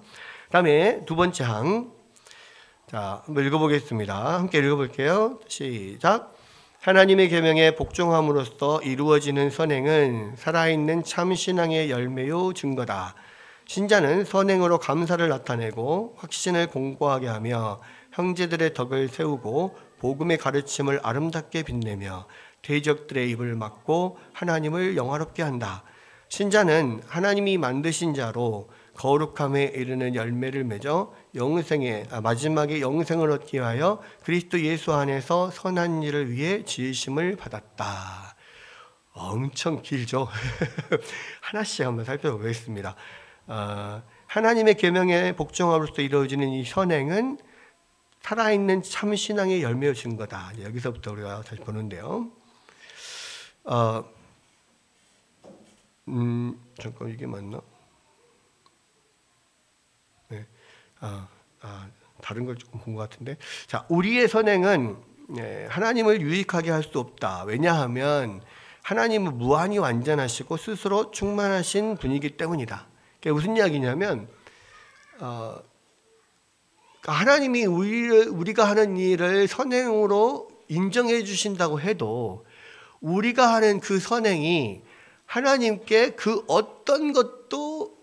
다음에 두 번째 항. 자, 한번 읽어보겠습니다. 함께 읽어볼게요. 시작. 하나님의 계명에 복종함으로써 이루어지는 선행은 살아있는 참 신앙의 열매요 증거다. 신자는 선행으로 감사를 나타내고 확신을 공고하게 하며 형제들의 덕을 세우고 복음의 가르침을 아름답게 빛내며 대적들의 입을 막고 하나님을 영화롭게 한다. 신자는 하나님이 만드신 자로 거룩함에 이르는 열매를 맺어 마지막에 영생을 얻기 위하여 그리스도 예수 안에서 선한 일을 위해 지으심을 받았다. 엄청 길죠? 하나씩 한번 살펴보겠습니다. 하나님의 계명에 복종함으로써 이루어지는 이 선행은 살아있는 참 신앙의 열매를 준 거다. 여기서부터 우리가 다시 보는데요. 잠깐 이게 맞나? 네. 다른 걸 조금 본 것 같은데. 자, 우리의 선행은 하나님을 유익하게 할 수 없다. 왜냐하면 하나님은 무한히 완전하시고 스스로 충만하신 분이기 때문이다. 그게 무슨 이야기냐면 하나님이 우리가 하는 일을 선행으로 인정해 주신다고 해도 우리가 하는 그 선행이 하나님께 그 어떤 것도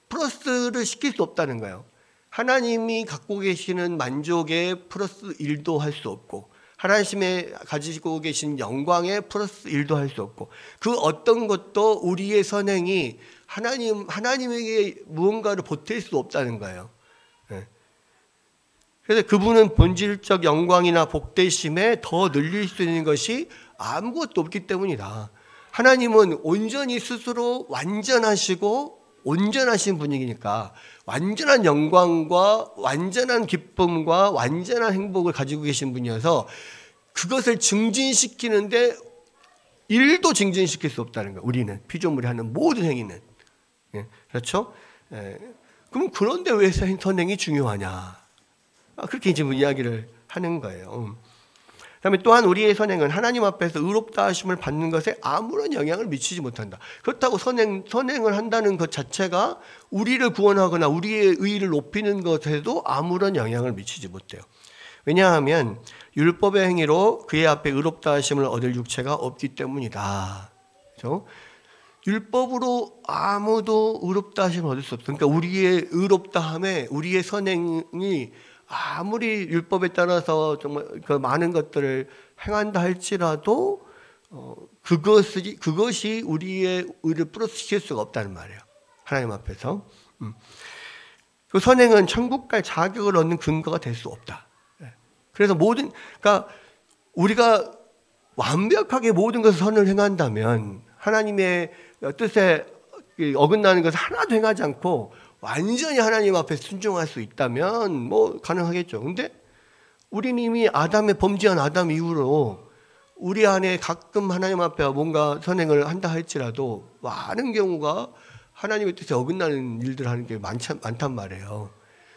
플러스를 시킬 수 없다는 거예요. 하나님이 갖고 계시는 만족에 플러스 1도 할 수 없고 하나님의 가지고 계신 영광에 플러스 1도 할 수 없고 그 어떤 것도 우리의 선행이 하나님에게 무언가를 보탤 수 없다는 거예요. 그래서 그분은 본질적 영광이나 복되심에 더 늘릴 수 있는 것이 아무것도 없기 때문이다. 하나님은 온전히 스스로 완전하시고 온전하신 분이니까 완전한 영광과 완전한 기쁨과 완전한 행복을 가지고 계신 분이어서 그것을 증진시키는데 1도 증진시킬 수 없다는 거예요. 우리는 피조물이 하는 모든 행위는. 그렇죠? 그럼 그런데 왜 선행이 중요하냐? 그렇게 지금 이야기를 하는 거예요. 그다음에 또한 우리의 선행은 하나님 앞에서 의롭다 하심을 받는 것에 아무런 영향을 미치지 못한다. 그렇다고 선행을 한다는 것 자체가 우리를 구원하거나 우리의 의의를 높이는 것에도 아무런 영향을 미치지 못해요. 왜냐하면 율법의 행위로 그의 앞에 의롭다 하심을 얻을 육체가 없기 때문이다. 그렇죠? 율법으로 아무도 의롭다 하심을 얻을 수 없어. 그러니까 우리의 의롭다함에 우리의 선행이 아무리 율법에 따라서 정말 그 많은 것들을 행한다 할지라도 그것이 우리의 의를 플러스 시킬 수가 없다는 말이에요. 하나님 앞에서. 그 선행은 천국 갈 자격을 얻는 근거가 될 수 없다. 그래서 그러니까 우리가 완벽하게 모든 것을 선을 행한다면 하나님의 뜻에 어긋나는 것을 하나도 행하지 않고 완전히 하나님 앞에 순종할 수 있다면 뭐 가능하겠죠. 근데 우리는 이미 범죄한 아담 이후로 우리 안에 가끔 하나님 앞에 뭔가 선행을 한다 할지라도 많은 경우가 하나님의 뜻에 어긋나는 일들을 하는 게 많단 말이에요.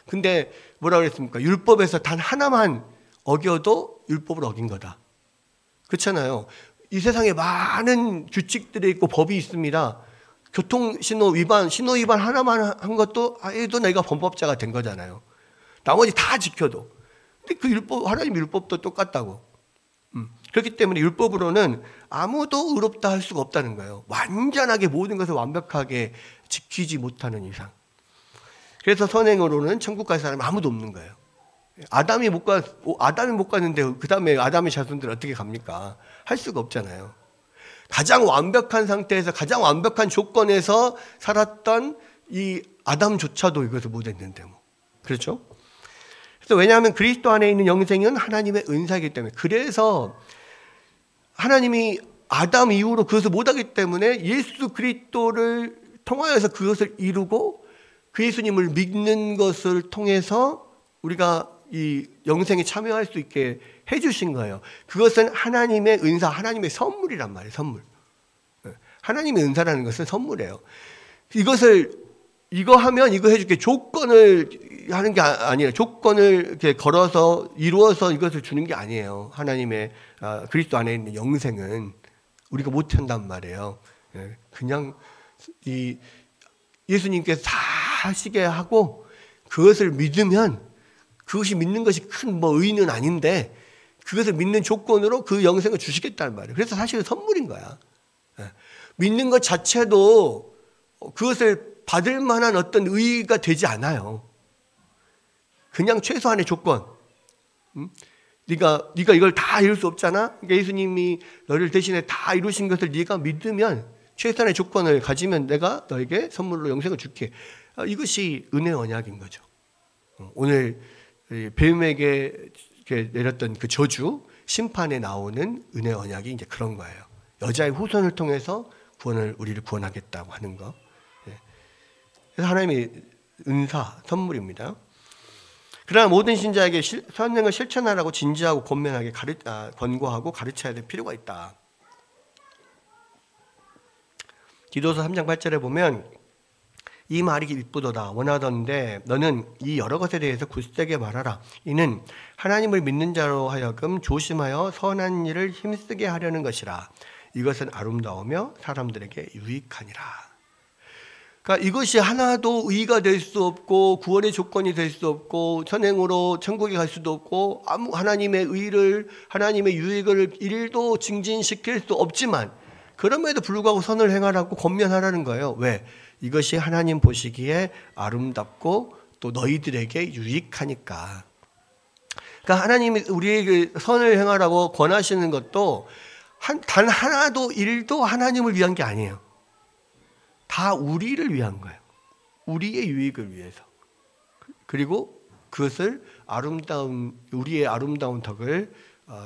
근데 뭐라 그랬습니까? 율법에서 단 하나만 어겨도 율법을 어긴 거다. 그렇잖아요. 이 세상에 많은 규칙들이 있고 법이 있습니다. 교통신호 위반 하나만 한 것도 해도 내가 범법자가 된 거잖아요. 나머지 다 지켜도. 근데 그 하나님 율법도 똑같다고. 그렇기 때문에 율법으로는 아무도 의롭다 할 수가 없다는 거예요. 완전하게 모든 것을 완벽하게 지키지 못하는 이상. 그래서 선행으로는 천국 갈 사람이 아무도 없는 거예요. 아담이 못 갔는데 그 다음에 아담의 자손들 어떻게 갑니까? 할 수가 없잖아요. 가장 완벽한 상태에서 가장 완벽한 조건에서 살았던 이 아담조차도 이것을 못했는데 뭐. 그렇죠? 그래서 왜냐하면 그리스도 안에 있는 영생은 하나님의 은사이기 때문에. 그래서 하나님이 아담 이후로 그것을 못하기 때문에 예수 그리스도를 통하여서 그것을 이루고 그 예수님을 믿는 것을 통해서 우리가 이 영생에 참여할 수 있게 해주신 거예요. 그것은 하나님의 은사, 하나님의 선물이란 말이에요. 선물. 하나님의 은사라는 것은 선물이에요. 이거 하면 이거 해줄게 조건을 하는 게 아니에요. 조건을 이렇게 걸어서 이루어서 이것을 주는 게 아니에요. 하나님의 그리스도 안에 있는 영생은 우리가 못 한단 말이에요. 그냥 이 예수님께서 다 하시게 하고 그것을 믿으면 그것이 믿는 것이 큰 뭐 의는 아닌데 그것을 믿는 조건으로 그 영생을 주시겠다는 말이에요. 그래서 사실은 선물인 거야. 믿는 것 자체도 그것을 받을 만한 어떤 의의가 되지 않아요. 그냥 최소한의 조건. 네가 이걸 다 이룰 수 없잖아. 그러니까 예수님이 너를 대신에 다 이루신 것을 네가 믿으면 최소한의 조건을 가지면 내가 너에게 선물로 영생을 줄게. 이것이 은혜 언약인 거죠. 오늘 뱀에게 내렸던 그 저주 심판에 나오는 은혜 언약이 이제 그런 거예요. 여자의 후손을 통해서 우리를 구원하겠다고 하는 거. 그래서 하나님의 은사, 선물입니다. 그러나 모든 신자에게 선행을 실천하라고 진지하고 권면하게 권고하고 가르쳐야 될 필요가 있다. 디도서 3장 8절에 보면 이 말이 이쁘도다 원하던데 너는 이 여러 것에 대해서 굳세게 말하라. 이는 하나님을 믿는 자로 하여금 조심하여 선한 일을 힘쓰게 하려는 것이라. 이것은 아름다우며 사람들에게 유익하니라. 그러니까 이것이 하나도 의의가 될 수 없고 구원의 조건이 될 수 없고 선행으로 천국에 갈 수도 없고 하나님의 의를 하나님의 유익을 일도 증진시킬 수 없지만 그럼에도 불구하고 선을 행하라고 권면하라는 거예요. 왜? 이것이 하나님 보시기에 아름답고 또 너희들에게 유익하니까. 그러니까 하나님이 우리에게 선을 행하라고 권하시는 것도 단 하나도 일도 하나님을 위한 게 아니에요. 다 우리를 위한 거예요. 우리의 유익을 위해서. 그리고 그것을 우리의 아름다운 덕을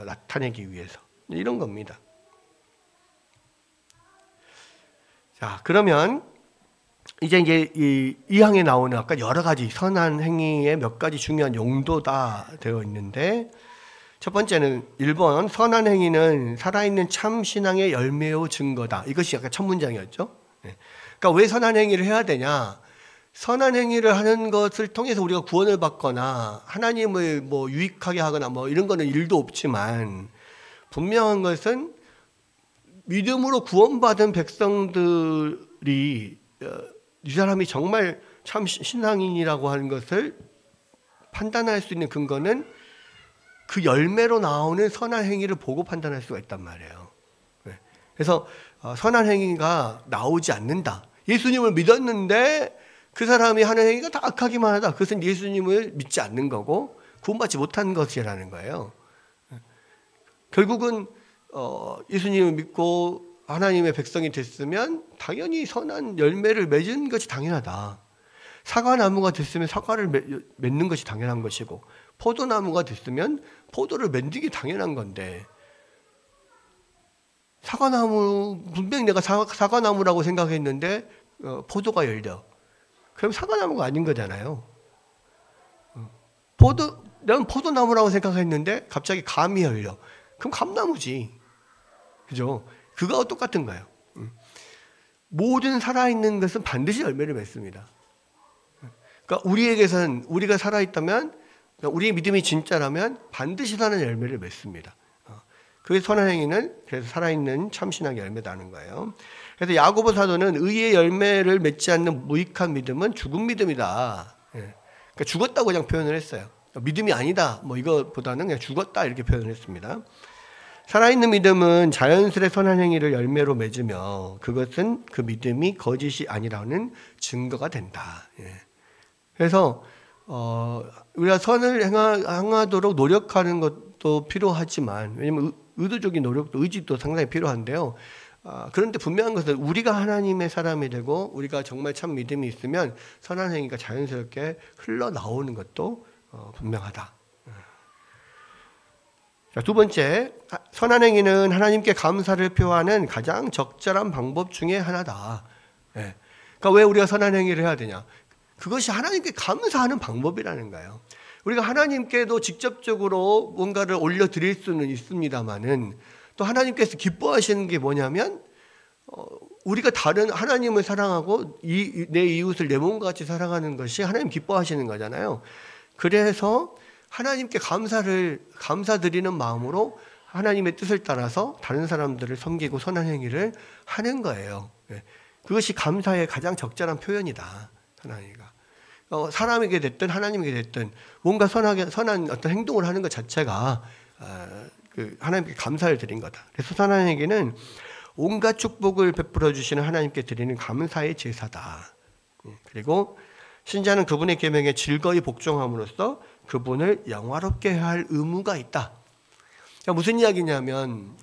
나타내기 위해서. 이런 겁니다. 자, 그러면 이제 이 항에 나오는 아까 여러 가지 선한 행위의 몇 가지 중요한 용도다 되어 있는데 첫 번째는 1번 선한 행위는 살아있는 참 신앙의 열매요 증거다. 이것이 아까 첫 문장이었죠. 그러니까 왜 선한 행위를 해야 되냐? 선한 행위를 하는 것을 통해서 우리가 구원을 받거나 하나님을 뭐 유익하게 하거나 뭐 이런 거는 일도 없지만 분명한 것은 믿음으로 구원받은 백성들이 이 사람이 정말 참 신앙인이라고 하는 것을 판단할 수 있는 근거는 그 열매로 나오는 선한 행위를 보고 판단할 수가 있단 말이에요. 그래서 선한 행위가 나오지 않는다. 예수님을 믿었는데 그 사람이 하는 행위가 다 악하기만 하다. 그것은 예수님을 믿지 않는 거고 구원받지 못한 것이라는 거예요. 결국은 예수님을 믿고 하나님의 백성이 됐으면 당연히 선한 열매를 맺은 것이 당연하다. 사과나무가 됐으면 사과를 맺는 것이 당연한 것이고 포도나무가 됐으면 포도를 맺는 게 당연한 건데 사과나무 분명히 내가 사과나무라고 생각했는데 포도가 열려. 그럼 사과나무가 아닌 거잖아요. 난 포도나무라고 생각했는데 갑자기 감이 열려. 그럼 감나무지. 그죠? 그거와 똑같은 거예요. 모든 살아있는 것은 반드시 열매를 맺습니다. 그러니까 우리에게선 우리가 살아있다면 우리의 믿음이 진짜라면 반드시 선한 열매를 맺습니다. 그게 선한 행위는 그래서 살아있는 참신앙의 열매다는 거예요. 그래서 야고보 사도는 의의 열매를 맺지 않는 무익한 믿음은 죽은 믿음이다. 그러니까 죽었다고 그냥 표현을 했어요. 믿음이 아니다. 뭐 이것보다는 그냥 죽었다 이렇게 표현을 했습니다. 살아있는 믿음은 자연스레 선한 행위를 열매로 맺으며 그것은 그 믿음이 거짓이 아니라는 증거가 된다. 그래서 우리가 선을 행하도록 노력하는 것도 필요하지만 왜냐하면 의도적인 노력도 의지도 상당히 필요한데요. 그런데 분명한 것은 우리가 하나님의 사람이 되고 우리가 정말 참 믿음이 있으면 선한 행위가 자연스럽게 흘러나오는 것도 분명하다. 자, 두 번째, 선한 행위는 하나님께 감사를 표하는 가장 적절한 방법 중에 하나다. 그러니까 왜 우리가 선한 행위를 해야 되냐? 그것이 하나님께 감사하는 방법이라는 거예요. 우리가 하나님께도 직접적으로 뭔가를 올려드릴 수는 있습니다만은 또 하나님께서 기뻐하시는 게 뭐냐면 우리가 다른 하나님을 사랑하고 내 이웃을 내 몸과 같이 사랑하는 것이 하나님 기뻐하시는 거잖아요. 그래서 하나님께 감사드리는 마음으로 하나님의 뜻을 따라서 다른 사람들을 섬기고 선한 행위를 하는 거예요. 그것이 감사의 가장 적절한 표현이다. 하나님과 사람에게 됐든 하나님에게 됐든 뭔가 선한 어떤 행동을 하는 것 자체가 하나님께 감사를 드린 거다. 그래서 선한 행위는 온갖 축복을 베풀어 주시는 하나님께 드리는 감사의 제사다. 그리고 신자는 그분의 계명에 즐거이 복종함으로써 그분을 영화롭게 할 의무가 있다. 무슨 이야기냐면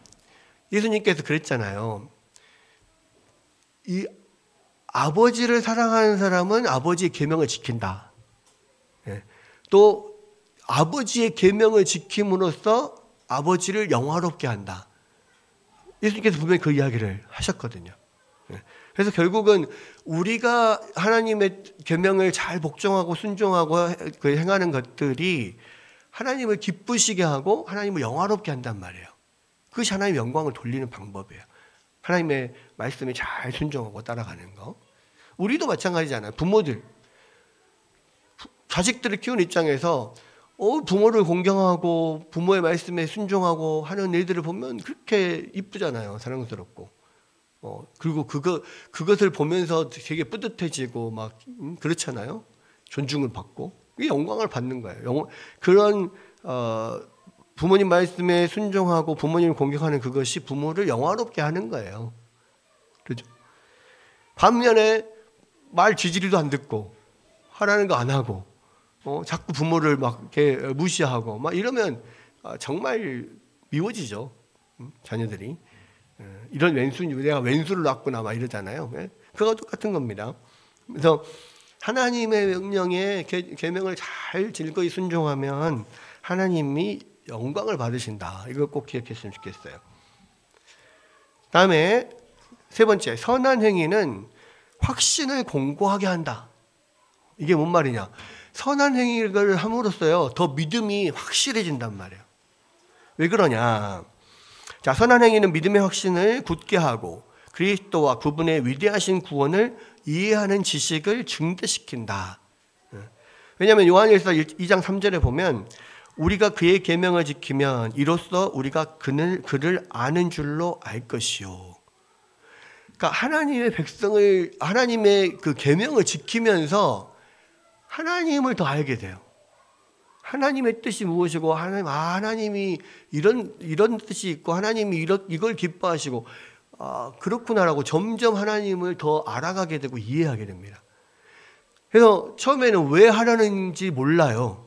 예수님께서 그랬잖아요. 이 아버지를 사랑하는 사람은 아버지의 계명을 지킨다. 또 아버지의 계명을 지킴으로써 아버지를 영화롭게 한다. 예수님께서 분명히 그 이야기를 하셨거든요. 그래서 결국은 우리가 하나님의 계명을 잘 복종하고 순종하고 행하는 것들이 하나님을 기쁘시게 하고 하나님을 영화롭게 한단 말이에요. 그것이 하나님의 영광을 돌리는 방법이에요. 하나님의 말씀에 잘 순종하고 따라가는 거. 우리도 마찬가지잖아요. 부모들, 자식들을 키우는 입장에서 부모를 공경하고 부모의 말씀에 순종하고 하는 일들을 보면 그렇게 이쁘잖아요. 사랑스럽고. 그리고 그것을 보면서 되게 뿌듯해지고 막 그렇잖아요. 존중을 받고. 그게 영광을 받는 거예요. 그런 부모님 말씀에 순종하고 부모님을 공경하는 그것이 부모를 영화롭게 하는 거예요. 그렇죠? 반면에 말 지지리도 안 듣고 하라는 거 안 하고 자꾸 부모를 막 이렇게 무시하고 막 이러면 정말 미워지죠. 자녀들이. 이런 내가 왼수를 낳았구나 막 이러잖아요. 그거 똑같은 겁니다. 그래서 하나님의 명령에 계명을 잘 즐거이 순종하면 하나님이 영광을 받으신다. 이걸 꼭 기억했으면 좋겠어요. 다음에 세 번째, 선한 행위는 확신을 공고하게 한다. 이게 뭔 말이냐? 선한 행위를 함으로써요 더 믿음이 확실해진단 말이에요. 왜 그러냐? 자, 선한 행위는 믿음의 확신을 굳게 하고 그리스도와 그분의 위대하신 구원을 이해하는 지식을 증대시킨다. 왜냐하면 요한일서 2장 3절에 보면 우리가 그의 계명을 지키면 이로써 우리가 그를 아는 줄로 알 것이요. 그러니까 하나님의 그 계명을 지키면서 하나님을 더 알게 돼요. 하나님의 뜻이 무엇이고 하나님이 이런 뜻이 있고 하나님이 이걸 기뻐하시고 그렇구나라고 점점 하나님을 더 알아가게 되고 이해하게 됩니다. 그래서 처음에는 왜 하라는지 몰라요.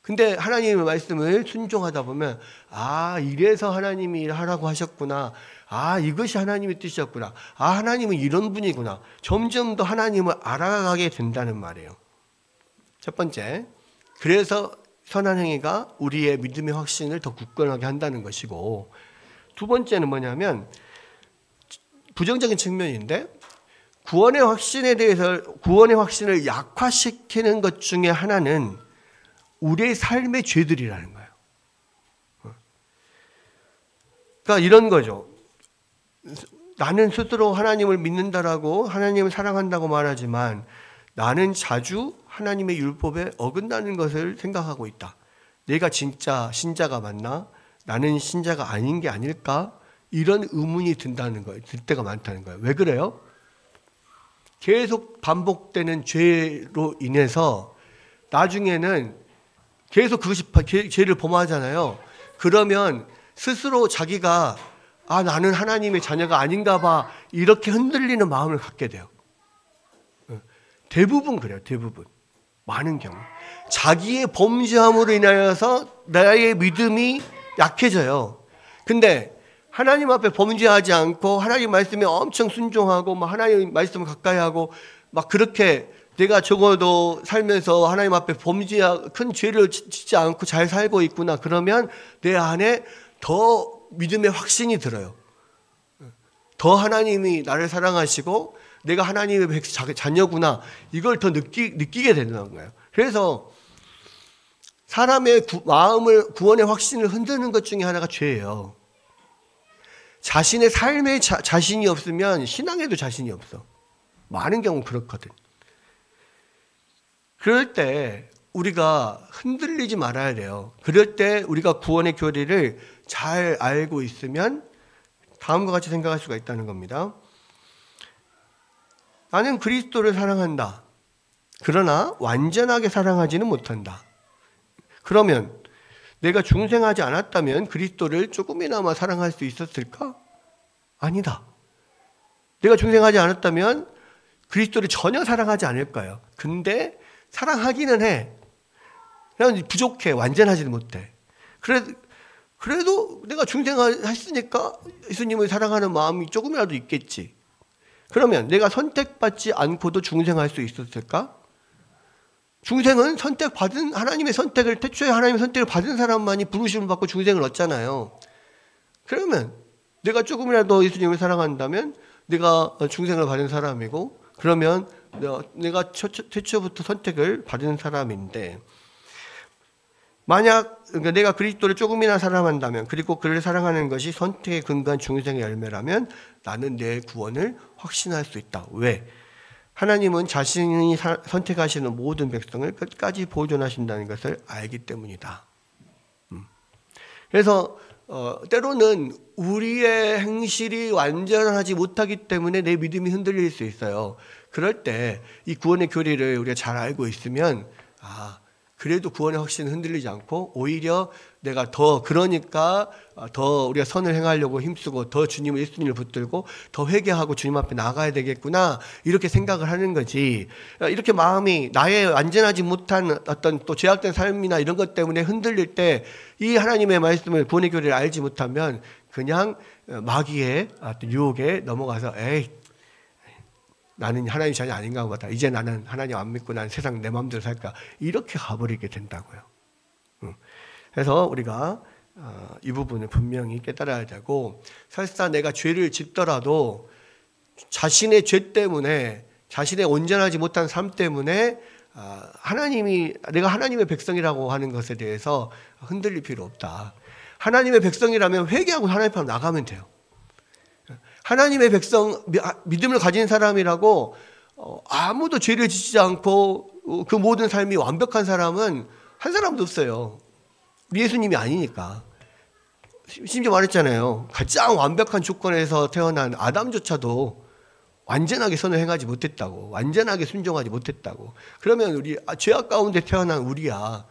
근데 하나님의 말씀을 순종하다 보면 이래서 하나님이 하라고 하셨구나. 이것이 하나님의 뜻이었구나. 하나님은 이런 분이구나. 점점 더 하나님을 알아가게 된다는 말이에요. 첫 번째, 그래서 선한 행위가 우리의 믿음의 확신을 더 굳건하게 한다는 것이고, 두 번째는 뭐냐면 부정적인 측면인데 구원의 확신을 약화시키는 것 중에 하나는 우리의 삶의 죄들이라는 거예요. 그러니까 이런 거죠. 나는 스스로 하나님을 믿는다라고 하나님을 사랑한다고 말하지만 나는 자주 하나님의 율법에 어긋나는 것을 생각하고 있다. 내가 진짜 신자가 맞나? 나는 신자가 아닌 게 아닐까? 이런 의문이 든다는 거예요. 들 때가 많다는 거예요. 왜 그래요? 계속 반복되는 죄로 인해서 나중에는 계속 그것이 죄를 범하잖아요. 그러면 스스로 자기가 나는 하나님의 자녀가 아닌가 봐 이렇게 흔들리는 마음을 갖게 돼요. 대부분 그래요. 대부분. 많은 경우. 자기의 범죄함으로 인하여서 나의 믿음이 약해져요. 근데 하나님 앞에 범죄하지 않고 하나님 말씀에 엄청 순종하고 막 하나님 말씀을 가까이 하고 막 그렇게 내가 적어도 살면서 하나님 앞에 큰 죄를 짓지 않고 잘 살고 있구나. 그러면 내 안에 더 믿음의 확신이 들어요. 더 하나님이 나를 사랑하시고 내가 하나님의 자녀구나. 이걸 더 느끼게 되는 거예요. 그래서 사람의 구원의 확신을 흔드는 것 중에 하나가 죄예요. 자신의 삶에 자신이 없으면 신앙에도 자신이 없어. 많은 경우 그렇거든. 그럴 때 우리가 흔들리지 말아야 돼요. 그럴 때 우리가 구원의 교리를 잘 알고 있으면 다음과 같이 생각할 수가 있다는 겁니다. 나는 그리스도를 사랑한다. 그러나 완전하게 사랑하지는 못한다. 그러면 내가 중생하지 않았다면 그리스도를 조금이나마 사랑할 수 있었을까? 아니다. 내가 중생하지 않았다면 그리스도를 전혀 사랑하지 않을까요? 근데 사랑하기는 해. 그냥 부족해. 완전하지는 못해. 그래도 내가 중생했으니까 예수님을 사랑하는 마음이 조금이라도 있겠지. 그러면 내가 선택받지 않고도 중생할 수 있었을까? 중생은 선택받은 하나님의 선택을, 태초에 하나님의 선택을 받은 사람만이 부르심을 받고 중생을 얻잖아요. 그러면 내가 조금이라도 예수님을 사랑한다면 내가 중생을 받은 사람이고, 그러면 내가 태초부터 선택을 받은 사람인데, 만약 내가 그리스도를 조금이나 사랑한다면, 그리고 그를 사랑하는 것이 선택에 근거한 중생의 열매라면 나는 내 구원을 확신할 수 있다. 왜? 하나님은 자신이 선택하시는 모든 백성을 끝까지 보존하신다는 것을 알기 때문이다. 그래서 때로는 우리의 행실이 완전하지 못하기 때문에 내 믿음이 흔들릴 수 있어요. 그럴 때 이 구원의 교리를 우리가 잘 알고 있으면 그래도 구원의 확신은 흔들리지 않고 오히려 내가 그러니까 더 우리가 선을 행하려고 힘쓰고 더 주님을 예수님을 붙들고 더 회개하고 주님 앞에 나가야 되겠구나, 이렇게 생각을 하는 거지. 이렇게 마음이 나의 완전하지 못한 어떤 또 죄악된 삶이나 이런 것 때문에 흔들릴 때 이 하나님의 말씀을, 구원의 교리를 알지 못하면 그냥 마귀의 어떤 유혹에 넘어가서 나는 하나님 자녀 아닌가 보다. 이제 나는 하나님 안 믿고 난 세상 내 마음대로 살까. 이렇게 가버리게 된다고요. 그래서 우리가 이 부분을 분명히 깨달아야 되고, 설사 내가 죄를 짓더라도 자신의 죄 때문에, 자신의 온전하지 못한 삶 때문에 내가 하나님의 백성이라고 하는 것에 대해서 흔들릴 필요 없다. 하나님의 백성이라면 회개하고 하나님 앞에 나가면 돼요. 하나님의 백성, 믿음을 가진 사람이라고 아무도 죄를 짓지 않고 그 모든 삶이 완벽한 사람은 한 사람도 없어요. 우리 예수님이 아니니까. 심지어 말했잖아요. 가장 완벽한 조건에서 태어난 아담조차도 완전하게 선을 행하지 못했다고, 완전하게 순종하지 못했다고. 그러면 우리 죄악 가운데 태어난 우리야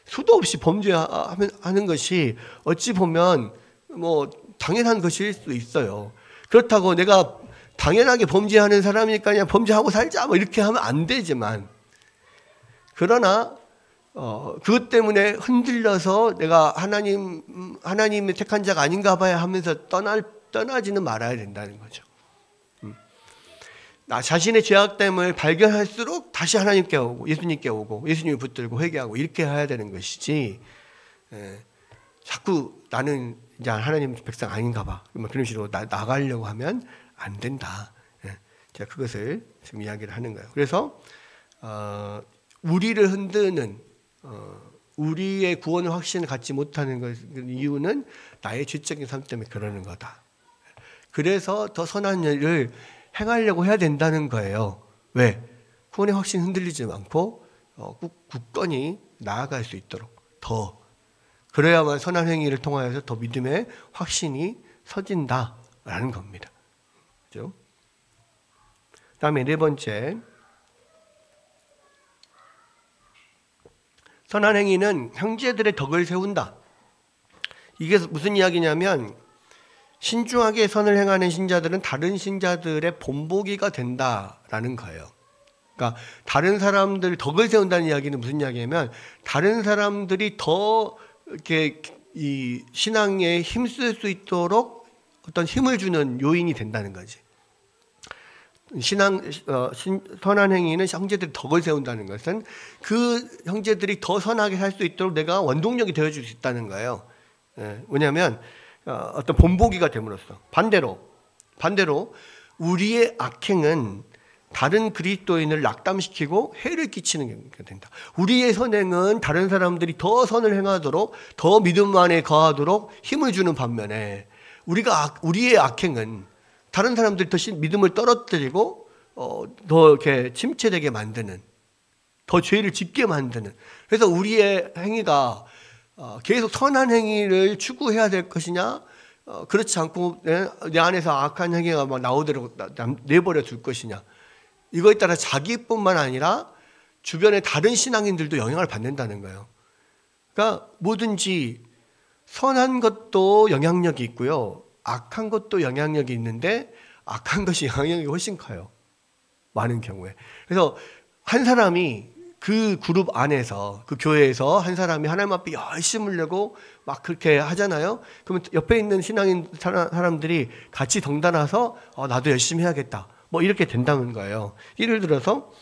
수도 없이 범죄하는 것이 어찌 보면 뭐 당연한 것일 수도 있어요. 그렇다고 내가 당연하게 범죄하는 사람이니까 그냥 범죄하고 살자 뭐 이렇게 하면 안 되지만, 그러나 그것 때문에 흔들려서 내가 하나님의 택한 자가 아닌가 봐야 하면서 떠나지는 말아야 된다는 거죠. 나 자신의 죄악됨을 발견할수록 다시 하나님께 오고 예수님께 오고 예수님을 붙들고 회개하고 이렇게 해야 되는 것이지, 자꾸 나는 이제 하나님 백성 아닌가 봐 그런 식으로 나가려고 하면 안 된다. 제가 그것을 지금 이야기를 하는 거예요. 그래서 우리를 흔드는 우리의 구원의 확신을 갖지 못하는 이유는 나의 죄적인 삶 때문에 그러는 거다. 그래서 더 선한 일을 행하려고 해야 된다는 거예요. 왜? 구원의 확신이 흔들리지 않고 굳건히 나아갈 수 있도록 그래야만 선한 행위를 통하여서 더 믿음의 확신이 서진다라는 겁니다. 그렇죠? 다음에 네 번째, 선한 행위는 형제들의 덕을 세운다. 이게 무슨 이야기냐면, 신중하게 선을 행하는 신자들은 다른 신자들의 본보기가 된다라는 거예요. 그러니까 다른 사람들 덕을 세운다는 이야기는 무슨 이야기냐면, 다른 사람들이 더 이렇게 이 신앙에 힘쓸 수 있도록 어떤 힘을 주는 요인이 된다는 거지. 선한 행위는 형제들이 덕을 세운다는 것은 그 형제들이 더 선하게 살 수 있도록 내가 원동력이 되어줄 수 있다는 거예요. 왜냐하면 어떤 본보기가 됨으로써 반대로 우리의 악행은 다른 그리스도인을 낙담시키고 해를 끼치는 게 된다. 우리의 선행은 다른 사람들이 더 선을 행하도록, 더 믿음 안에 거하도록 힘을 주는 반면에, 우리의 악행은 다른 사람들이 더 믿음을 떨어뜨리고 더 이렇게 침체되게 만드는, 더 죄를 짓게 만드는. 그래서 우리의 행위가 계속 선한 행위를 추구해야 될 것이냐, 그렇지 않고 내 안에서 악한 행위가 막 나오도록 내버려 둘 것이냐. 이거에 따라 자기뿐만 아니라 주변의 다른 신앙인들도 영향을 받는다는 거예요. 그러니까 뭐든지 선한 것도 영향력이 있고요, 악한 것도 영향력이 있는데 악한 것이 영향력이 훨씬 커요, 많은 경우에. 그래서 한 사람이 그 그룹 안에서, 그 교회에서 한 사람이 하나님 앞에 열심을 내고 막 그렇게 하잖아요. 그러면 옆에 있는 신앙인 사람들이 같이 덩달아서 나도 열심히 해야겠다, 뭐 이렇게 된다는 거예요. 예를 들어서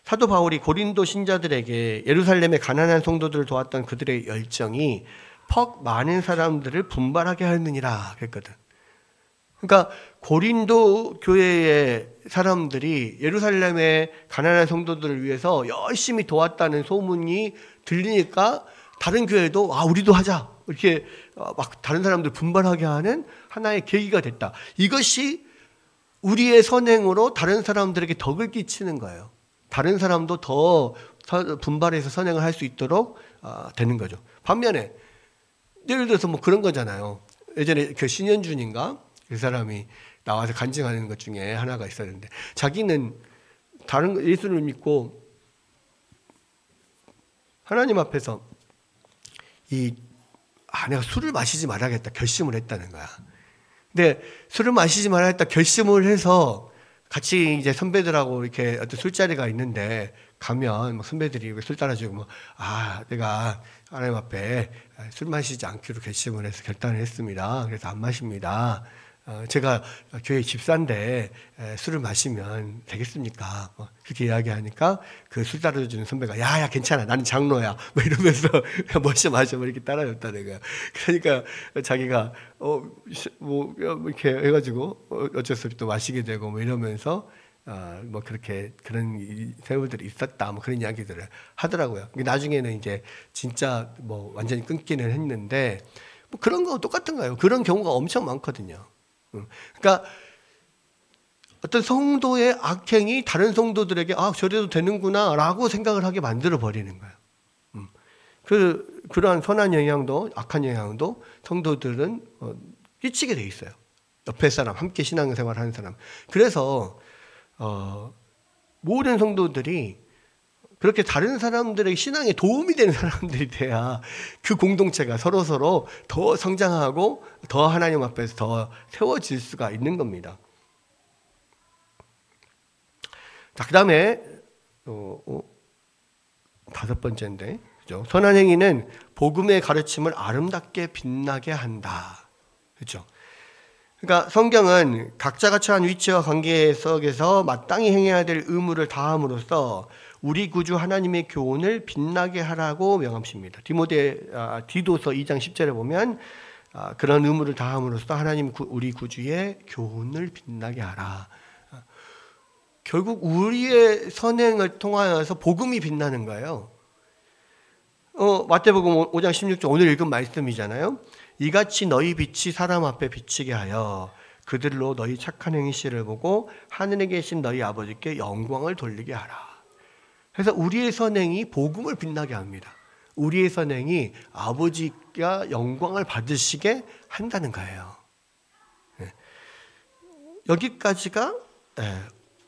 사도 바울이 고린도 신자들에게 예루살렘의 가난한 성도들을 도왔던 그들의 열정이 퍽 많은 사람들을 분발하게 하느니라 그랬거든. 그러니까 고린도 교회의 사람들이 예루살렘의 가난한 성도들을 위해서 열심히 도왔다는 소문이 들리니까 다른 교회도 우리도 하자, 이렇게 막 다른 사람들 분발하게 하는 하나의 계기가 됐다. 이것이 우리의 선행으로 다른 사람들에게 덕을 끼치는 거예요. 다른 사람도 더 분발해서 선행을 할 수 있도록 되는 거죠. 반면에 예를 들어서 뭐 그런 거잖아요. 예전에 그 신현준인가 그 사람이 나와서 간증하는 것 중에 하나가 있었는데, 자기는 다른 예수를 믿고 하나님 앞에서 내가 술을 마시지 말아야겠다 결심을 했다는 거야. 근데 술을 마시지 말아야겠다 결심을 해서 같이 이제 선배들하고 이렇게 어떤 술자리가 있는데 가면 막 선배들이 술 따라주고 뭐 내가 하나님 앞에 술 마시지 않기로 결심을 해서 결단을 했습니다. 그래서 안 마십니다. 제가 교회 집사인데 술을 마시면 되겠습니까? 그렇게 이야기하니까 그 술 따라주는 선배가 야 괜찮아, 나는 장로야, 뭐 이러면서 멋있어 마셔, 뭐 이렇게 따라줬다는 거야. 그러니까 자기가 뭐 이렇게 해가지고 어쩔 수 없이 또 마시게 되고 뭐 이러면서 뭐 그렇게 그런 세월들이 있었다, 뭐 그런 이야기들을 하더라고요. 나중에는 이제 진짜 뭐 완전히 끊기는 했는데 뭐 그런 거 똑같은 거예요. 그런 경우가 엄청 많거든요. 그러니까 어떤 성도의 악행이 다른 성도들에게 저래도 되는구나 라고 생각을 하게 만들어 버리는 거예요. 그러한 선한 영향도 악한 영향도 성도들은 끼치게 돼 있어요. 옆에 사람, 함께 신앙생활 하는 사람. 그래서 모든 성도들이 그렇게 다른 사람들의 신앙에 도움이 되는 사람들이 돼야 그 공동체가 서로서로 더 성장하고 더 하나님 앞에서 더 세워질 수가 있는 겁니다. 자, 그 다음에 다섯 번째인데, 그죠? 선한 행위는 복음의 가르침을 아름답게 빛나게 한다. 그렇죠? 그러니까 성경은 각자가 처한 위치와 관계 속에서 마땅히 행해야 될 의무를 다함으로써 우리 구주 하나님의 교훈을 빛나게 하라고 명함십니다. 디도서 2장 10절에 보면 그런 의무를 다함으로써 하나님 우리 구주의 교훈을 빛나게 하라. 결국 우리의 선행을 통하여서 복음이 빛나는 거예요. 마태복음 5장 16절 오늘 읽은 말씀이잖아요. 이같이 너희 빛이 사람 앞에 비치게 하여 그들로 너희 착한 행실을 보고 하늘에 계신 너희 아버지께 영광을 돌리게 하라. 그래서 우리의 선행이 복음을 빛나게 합니다. 우리의 선행이 아버지가 영광을 받으시게 한다는 거예요. 여기까지가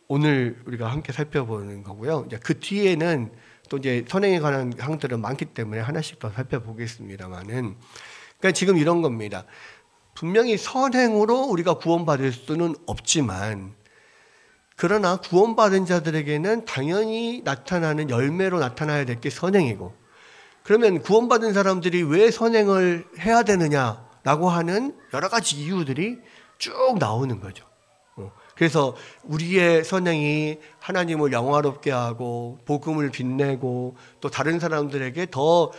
오늘 우리가 함께 살펴보는 거고요. 이제 그 뒤에는 또 이제 선행에 관한 항들은 많기 때문에 하나씩 더 살펴보겠습니다만은, 그러니까 지금 이런 겁니다. 분명히 선행으로 우리가 구원받을 수는 없지만, 그러나 구원받은 자들에게는 당연히 나타나는 열매로 나타나야 될 게 선행이고, 그러면 구원받은 사람들이 왜 선행을 해야 되느냐라고 하는 여러 가지 이유들이 쭉 나오는 거죠. 그래서 우리의 선행이 하나님을 영화롭게 하고 복음을 빛내고 또 다른 사람들에게 더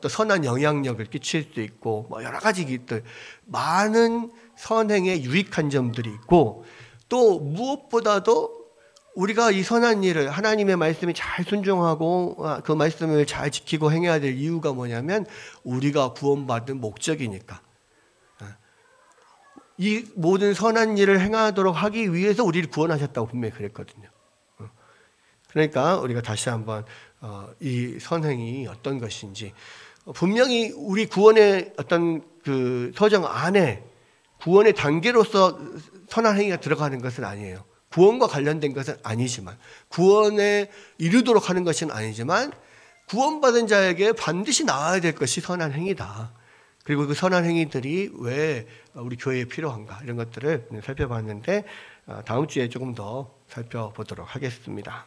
선한 영향력을 끼칠 수 있고 뭐 여러 가지 것들, 많은 선행에 유익한 점들이 있고, 또 무엇보다도 우리가 이 선한 일을 하나님의 말씀에 잘 순종하고 그 말씀을 잘 지키고 행해야 될 이유가 뭐냐면 우리가 구원받은 목적이니까. 이 모든 선한 일을 행하도록 하기 위해서 우리를 구원하셨다고 분명히 그랬거든요. 그러니까 우리가 다시 한번 이 선행이 어떤 것인지, 분명히 우리 구원의 어떤 그 서정 안에 구원의 단계로서 선한 행위가 들어가는 것은 아니에요. 구원과 관련된 것은 아니지만, 구원에 이르도록 하는 것은 아니지만, 구원받은 자에게 반드시 나와야 될 것이 선한 행위다. 그리고 그 선한 행위들이 왜 우리 교회에 필요한가, 이런 것들을 살펴봤는데, 다음 주에 조금 더 살펴보도록 하겠습니다.